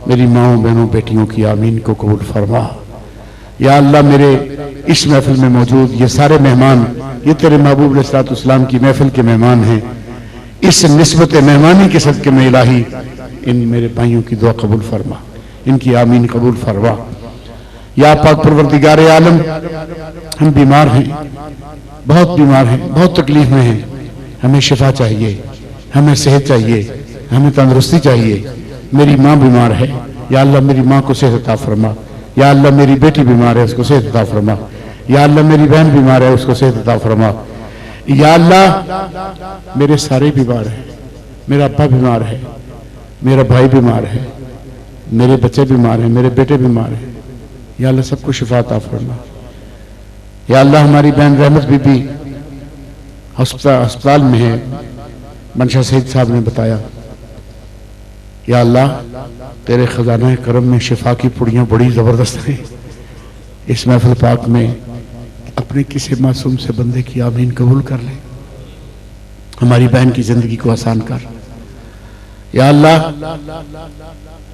मेरी माओं बहनों बेटियों की आमीन को कबूल फरमा। या अल्लाह, मेरे इस महफिल में मौजूद ये सारे मेहमान, ये तेरे महबूब अलैहिस्सलाम की महफिल के मेहमान हैं। इस निस्बत मेहमानी के सदके में इलाही इन मेरे भाइयों की दुआ कबूल फरमा, इनकी आमीन कबूल फरमा। या पाक परवरदिगार आलम, हम बीमार हैं, बहुत बीमार हैं, बहुत तकलीफ में हैं, हमें शिफा चाहिए, हमें सेहत चाहिए, हमें तंदुरुस्ती चाहिए। मेरी माँ बीमार है, या अल्लाह मेरी माँ को सेहत अता फरमा। या अल्लाह मेरी बेटी बीमार है, उसको सेहत अता फरमा। या अल्लाह मेरी बहन बीमार है, उसको सेहत अता फरमा। या अल्लाह मेरे सारे बीमार हैं, मेरा अब्बा बीमार है, मेरा भाई बीमार है, मेरे बच्चे बीमार हैं, मेरे बेटे बीमार हैं। या अल्लाह सबको शिफा अता फरमा। या अल्लाह हमारी बहन रहमत बीबी अस्पताल में है, मंशा सईद साहब ने बताया। या अल्लाह तेरे खजाना करम में शिफा की पुड़ियाँ बड़ी ज़बरदस्त हैं। इस महफिल पाक में अपने किसी मासूम से बंदे की आमीन कबूल कर ले, हमारी बहन की ज़िंदगी को आसान कर। या अल्लाह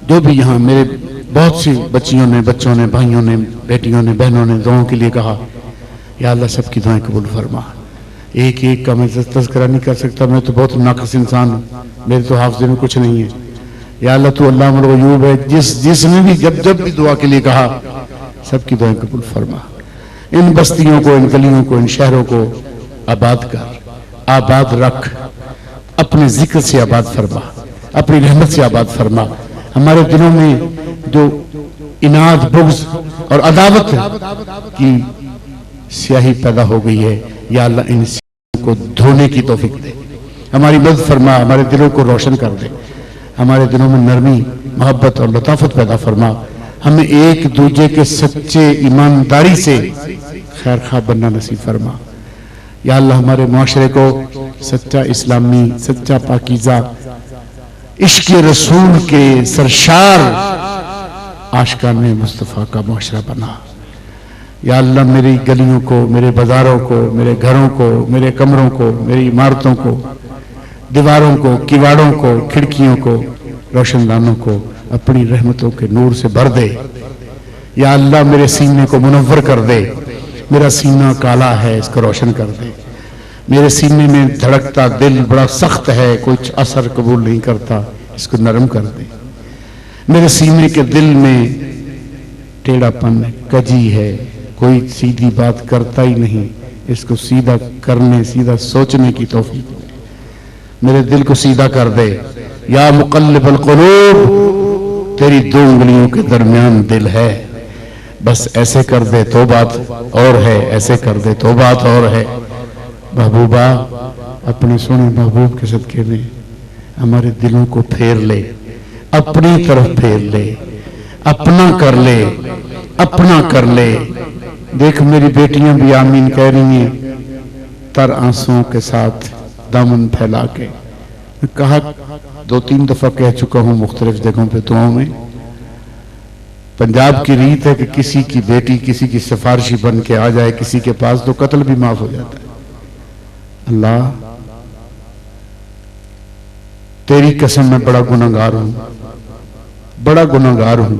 जो भी यहाँ मेरे बहुत सी बच्चियों ने, बच्चों ने, भाइयों ने, बेटियों ने, बहनों ने दुआओं के लिए कहा, या अल्लाह सबकी दुआएं कबूल फरमा। एक एक का मैं तज़किरा नहीं कर सकता, मैं तो बहुत नाक़िस इंसान हूँ, मेरे तो हाफ़िज़े में कुछ नहीं है। या अल्लाह तू अल्लाहुल ग़यूब है, जिसने भी जब भी दुआ के लिए कहा, सबकी दुआएं कबूल फरमा। इन बस्तियों को, इन गलियों को, इन शहरों को आबाद कर, आबाद रख, अपने जिक्र से आबाद फरमा, अपनी रहमत से आबाद फरमा। हमारे दिलों में जो इनाद, बुग़्ज़ और अदावत की स्याही पैदा हो गई है, या अल्लाह इन स्याही को धोने की तौफीक दे, हमारी मदद फरमा, हमारे दिलों को रोशन कर दे, हमारे दिलों में नरमी, मोहब्बत और लताफत पैदा फरमा। हमें एक दूजे के सच्चे ईमानदारी से खैर खा बनना नसीब फरमा। या अल्लाह हमारे माशरे को सच्चा इस्लामी, सच्चा पाकीज़ा, इश्क़ रसूल के सरशार आशिकाने मुस्तफ़ा का माशरा बना। या अल्लाह मेरी गलियों को, मेरे बाजारों को, मेरे घरों को, मेरे कमरों को, मेरी इमारतों को, दीवारों को, किवाड़ों को, खिड़कियों को, रोशनदानों को अपनी रहमतों के नूर से भर दे। या अल्लाह मेरे सीने को मुनव्वर कर दे, मेरा सीना काला है, इसको रोशन कर दे। मेरे सीने में धड़कता दिल बड़ा सख्त है, कुछ असर कबूल नहीं करता, इसको नरम कर दे। मेरे सीने के दिल में टेढ़ापन, कजी है, कोई सीधी बात करता ही नहीं, इसको सीधा करने, सीधा सोचने की तौफीक दे। मेरे दिल को सीधा कर दे। या मुक़ल्लिबल क़ुलूब, तेरी दो उंगलियों के दरमियान दिल है, बस ऐसे कर दे तो बात और है, ऐसे कर दे तो बात और है। महबूबा, अपने सोने महबूब के सदके में हमारे दिलों को फेर ले, अपनी तरफ फेर ले, अपना कर ले, अपना कर ले। देख मेरी बेटियां भी आमीन कह रही हैं, तर आंसुओं के साथ दामन फैला के। कहा 2-3 दफा कह चुका हूं मुख्तलिफ जगहों पे दुआओं में, पंजाब की रीत है कि किसी की बेटी किसी की सिफारिशी बन के आ जाए किसी के पास तो कत्ल भी माफ हो जाता है। अल्लाह तेरी कसम मैं बड़ा गुनाहगार हूं, बड़ा गुनाहगार हूं,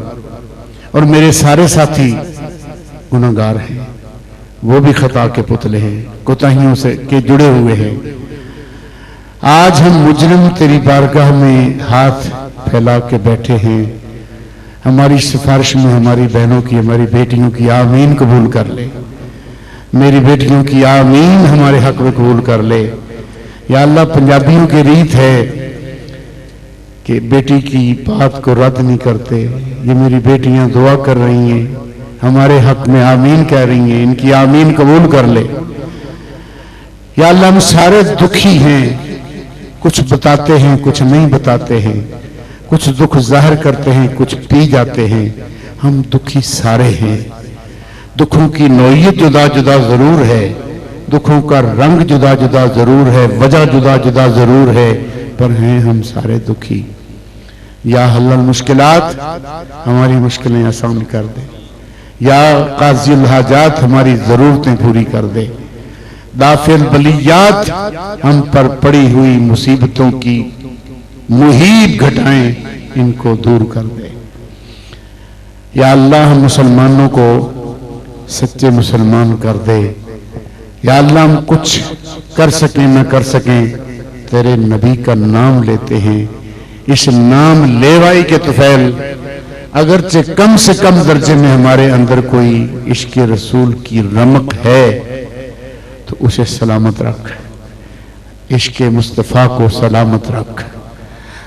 और मेरे सारे साथी गुनाहगार हैं, वो भी खता के पुतले हैं, कोताहियों से के जुड़े हुए हैं। आज हम मुजरिम तेरी बारगाह में हाथ फैला के बैठे हैं, हमारी सिफारिश में हमारी बहनों की, हमारी बेटियों की आमीन कबूल कर ले। मेरी बेटियों की आमीन हमारे हक में कबूल कर ले। या अल्लाह पंजाबियों की रीत है कि बेटी की बात को रद्द नहीं करते, ये मेरी बेटियां दुआ कर रही हैं, हमारे हक में आमीन कह रही हैं, इनकी आमीन कबूल कर ले। या अल्लाह हम सारे दुखी हैं, कुछ बताते हैं कुछ नहीं बताते हैं, कुछ दुख जाहिर करते हैं कुछ पी जाते हैं, हम दुखी सारे हैं। दुखों की नौइयत जुदा जुदा जरूर है, दुखों का रंग जुदा जुदा जरूर है, वजह जुदा जुदा जरूर है, पर हैं हम सारे दुखी। या हल्लल मुश्किलात, हमारी मुश्किलें आसान कर दे। या काज़िल हाजात, हमारी जरूरतें पूरी कर दे। दाफिल बलियात, हम पर पड़ी हुई मुसीबतों की मुहीब घटाएं, इनको दूर कर दे। या अल्लाह मुसलमानों को सच्चे मुसलमान कर दे। या अल्लाह हम कुछ कर सकें न कर सकें, तेरे नबी का नाम लेते हैं, इस नाम लेवाई के तुफैल अगरचे कम से कम दर्जे में हमारे अंदर कोई इश्क रसूल की रमक है तो उसे सलामत रख, इश्क मुस्तफ़ा को सलामत रख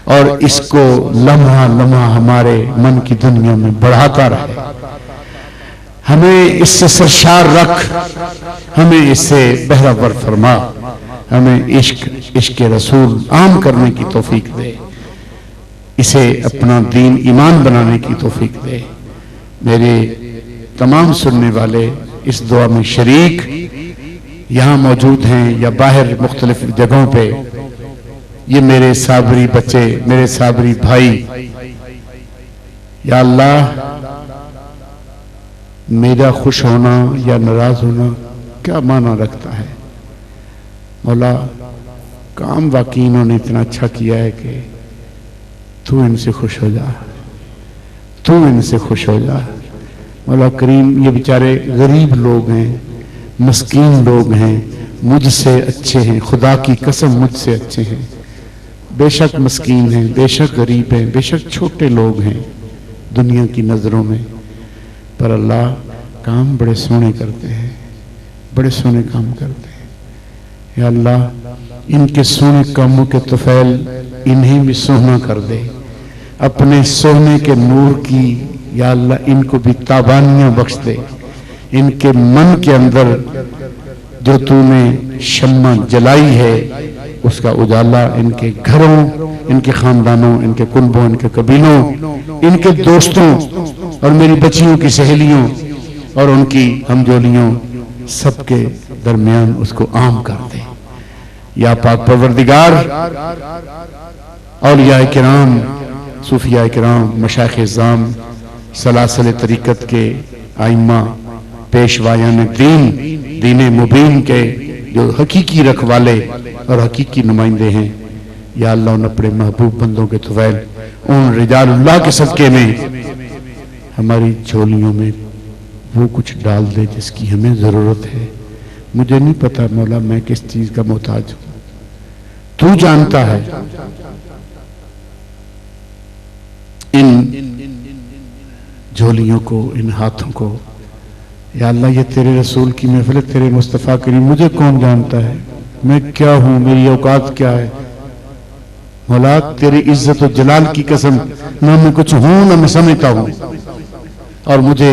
और इसको लम्हा लम्हा हमारे मन की दुनिया में बढ़ाता रहे। हमें इससे सरशार रख, हमें इससे बहरावर फरमा, हमें इश्क रसूल आम करने की तौफीक दे, इसे अपना दीन ईमान बनाने की तौफीक दे। मेरे तमाम सुनने वाले इस दुआ में शरीक यहाँ मौजूद हैं या बाहर मुख्तलिफ जगहों पे, ये मेरे साबरी बच्चे, मेरे साबरी भाई, या अल्लाह मेरा खुश होना या नाराज होना क्या माना रखता है। मौला काम वाकई इन्होंने इतना अच्छा किया है कि तू इनसे खुश हो जा, तू इनसे खुश हो जा। मौला करीम ये बेचारे गरीब लोग हैं, मस्कीन लोग हैं, मुझसे अच्छे हैं, खुदा की कसम मुझसे अच्छे हैं। बेशक मस्कीन हैं, बेशक गरीब हैं, बेशक छोटे लोग हैं दुनिया की नज़रों में, पर अल्लाह काम बड़े सोने करते हैं, बड़े सोने काम करते हैं। या अल्लाह इनके सोने कामों के तुफैल इन्हें भी सोना कर दे, अपने सोने के नूर की या अल्लाह इनको भी ताबानियां बख्श दे। इनके मन के अंदर जो तूने शम्मा जलाई है उसका उजाला इनके घरों, इनके खानदानों, इनके कुनबों, इनके कबीलों, इनके दोस्तों और मेरी बच्चियों की सहेलियों और उनकी हमजोलियों सबके दरमियान उसको आम कर दे। या पाक परवरदिगार औलिया किराम, सूफिया किराम, मशाइख इज़्ज़ाम, सलासल तरीक़त के आइम्मा, पेशवायान दीन, दीन मुबीन के जो हकीकी रखवाले और हकीकी नुमाइंदे हैं, या अल्लाह उन अपने महबूब बंदों के तुफैल उन रिजालुल्लाह के सदके में हमारी झोलियों में वो कुछ डाल दे जिसकी हमें जरूरत है। मुझे नहीं पता मौला मैं किस चीज का मोहताज हूं, तू जानता है। इन झोलियों को, इन हाथों को, या अल्लाह ये तेरे रसूल की महफिल, तेरे मुस्तफ़ा करीम, मुझे कौन जानता है, मैं क्या हूं, मेरी औकात क्या है। मौला तेरी इज्जत और जलाल की कसम, ना मैं कुछ हूं ना मैं समझता हूं, और मुझे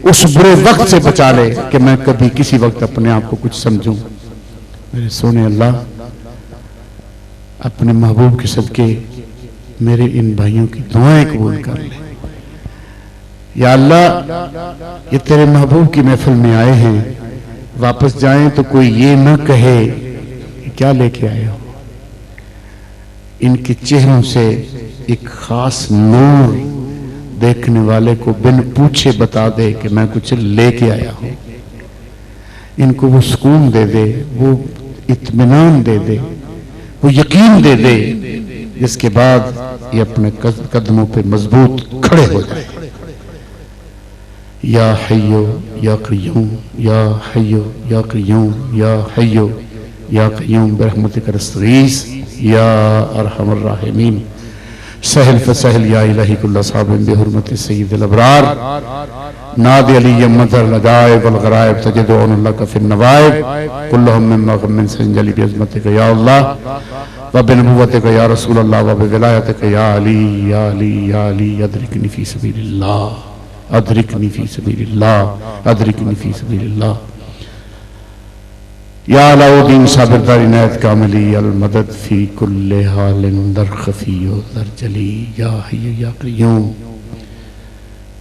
उस बुरे वक्त से बचा ले कि मैं कभी किसी वक्त अपने आप को कुछ समझूं। मेरे सोने अल्लाह अपने महबूब के सदके मेरे इन भाइयों की दुआएं कबूल कर ले। या अल्लाह ये तेरे महबूब की महफिल में आए हैं, वापस जाएं तो कोई ये न कहे कि क्या लेके आए हो। इनके चेहरों से एक खास नूर देखने वाले को बिन पूछे बता दे कि मैं कुछ लेके आया हूं। इनको वो सुकून दे दे, वो इत्मीनान दे दे, वो यकीन दे दे, जिसके बाद ये अपने कदमों पे मजबूत खड़े हो जाए। या हय्यो या क़य्यूम, या हय्यो या क़य्यूम, या हय्यो या क़य्यूम बिरहमतिक नस्तगीस या अरहमर राहिमीन। सहल फसहल या इलाही कुल्ला साबिन बिहुरमति सय्यिदिल अबरार नादि अली मदर लगाइब वल गराइब तजिदु अल्लाह फिन नवाइब कुल्लुहुम मिम्मा गम्मिन संजलि बिअज़मतिक या अल्लाह व बिनबुव्वतिक या रसूल अल्लाह व बिविलायतिक या अली या अली या अली अदरिकनी फी सबीलिल्लाह, अदरिकनी फी सबीलिल्लाह, अदरिकनी फी सबीलिल्लाह। या अलाउद्दीन साबिरदार इनायत कामिली अल मदद फी कुल्ले हालिन दर खफी दर जली या हय्यो या क़य्यूम।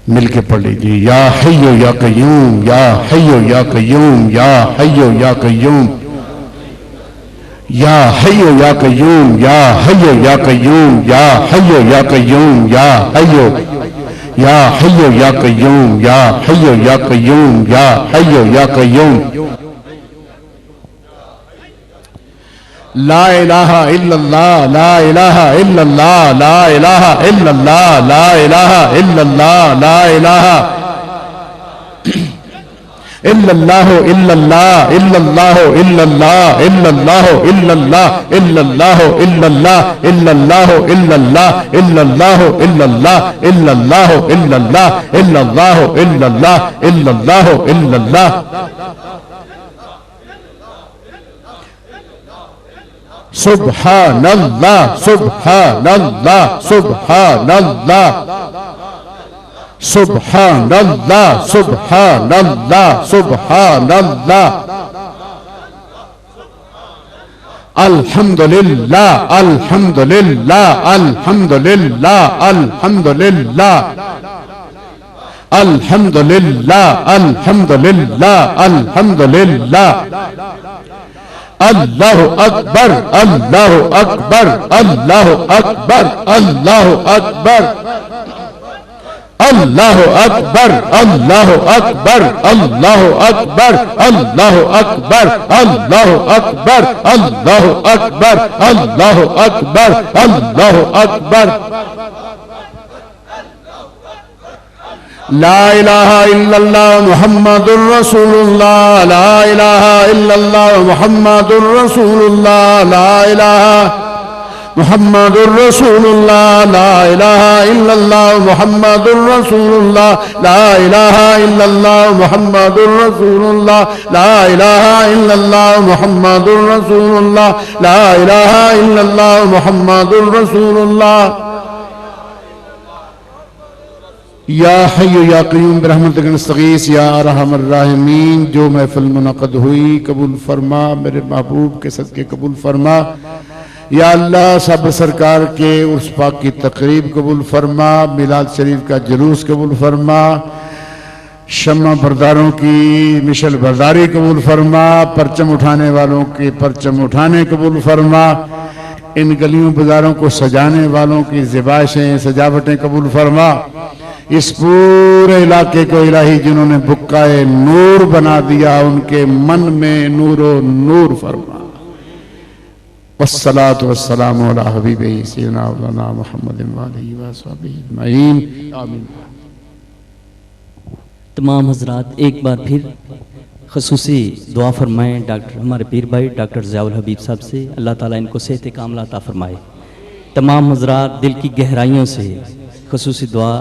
मिलके पढ़ लीजिए, या हय्यो या क़य्यूम, या हय्यो या क़य्यूम, या हय्यो या क़य्यूम, या हय्यो या क़य्यूम, या हय्यो या क़य्यूम, या हय्यो या क़य्यूम, या हय्यो या हय्यो या क़य्यूम, या हय्यो या क़य्यूम, या हय्यो या क़य्यूम। ला इलाहा इल्लल्लाह, ला इलाहा इल्लल्लाह, ला इलाहा इल्लल्लाह, ला इलाहा इल्लल्लाह, ला इलाहा इल्लल्लाहु इल्लल्लाह इल्लल्लाहु इल्लल्लाह इल्लल्लाहु इल्लल्लाह इल्लल्लाहु इल्लल्लाह इल्लल्लाहु इल्लल्लाह इल्लल्लाहु इल्लल्लाह इल्लल्लाहु इल्लल्लाह इल्लल्लाहु इल्लल्लाह इल्लल्लाहु इल्लल्लाह सुब्हानल्लाह सुब्हानल्लाह सुब्हानल्लाह सुब्हानल्लाह सुब्हानल्लाह सुब्हानल्लाह अल्हम्दुलिल्लाह अल्हम्दुलिल्लाह अल्हम्दुलिल्लाह अल्हम्दुलिल्लाह अल्हम्दुलिल्लाह अल्हम्दुलिल्लाह अल्हम्दुलिल्लाह अल्लाहु अकबर अल्लाहु अकबर अल्लाहु अकबर अल्लाहु अकबर अल्लाहु अकबर अल्लाहु अकबर अल्लाहु अकबर अल्लाहु अकबर अल्लाहु अकबर अल्लाहु अकबर अल्लाहु अकबर अल्लाहु अकबर ला इलाहा इल्लल्लाह मुहम्मदुर रसूलुल्लाह ला इलाहा इल्लल्लाह मुहम्मदुर रसूलुल्लाह ला इलाहा मुहम्मदुर रसूलुल्लाह ला इलाहा इल्लल्लाह मुहम्मदुर रसूलुल्लाह ला इलाहा इल्लल्लाह मुहम्मदुर रसूलुल्लाह ला इलाहा इल्लल्लाह मुहम्मदुर रसूलुल्लाह ला इलाहा इल्लल्लाह मुहम्मदुर रसूलुल्लाह या हय्यु या क़य्यूम बिरहमतिक नस्तगीस या अरहमर राहिमीन। जो महफिल मुनक़द हुई कबूल फरमा, मेरे महबूब के सदके कबूल फरमा। या अल्लाह सब सरकार के उर्स पाक की तकरीब कबूल फरमा, मिलाद शरीफ का जुलूस कबूल फरमा, शम्मा बरदारों की मिशल बरदारी कबूल फरमा, परचम उठाने वालों के परचम उठाने कबूल फरमा, इन गलियों बाजारों को सजाने वालों की ज़िबाशें सजावटें कबूल फरमा। इस पूरे इलाके को इलाही जिन्होंने बुक्काए नूर बना दिया, उनके मन में नूरो नूर फरमा। वस्सलातु वस्सलामु अला हबीबी सय्यिदिना मौलाना मुहम्मदिन व आलिहि व अस्हाबिहि अजमईन आमीन। तमाम हजरात एक बार फिर खसूसी दुआ फरमाएँ डॉक्टर हमारे पीर भाई डॉक्टर ज़ियाउल हबीब साहब से, अल्लाह ताला इनको सेहत कामला अता फरमाए। तमाम हजरात दिल की गहराइयों से खसूसी दुआ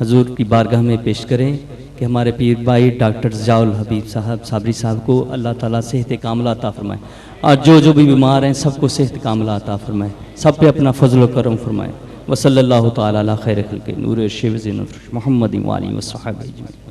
हजूर की बारगाह में पेश करें कि हमारे पीर भाई डॉक्टर ज़ियाउल हबीब साहब साबरी साहब को अल्लाह ताला सेहत कामला अता फरमाए, और जो भी बीमार हैं सबको सेहत कामला अता फरमाए, सब पे अपना फजल करम फरमाए। वसल्लल्लाहु तआला अला खैर खल्क़ि नूर शिव ज़िनत मोहम्मद व आलिहि व सहाबिहि अजमईन।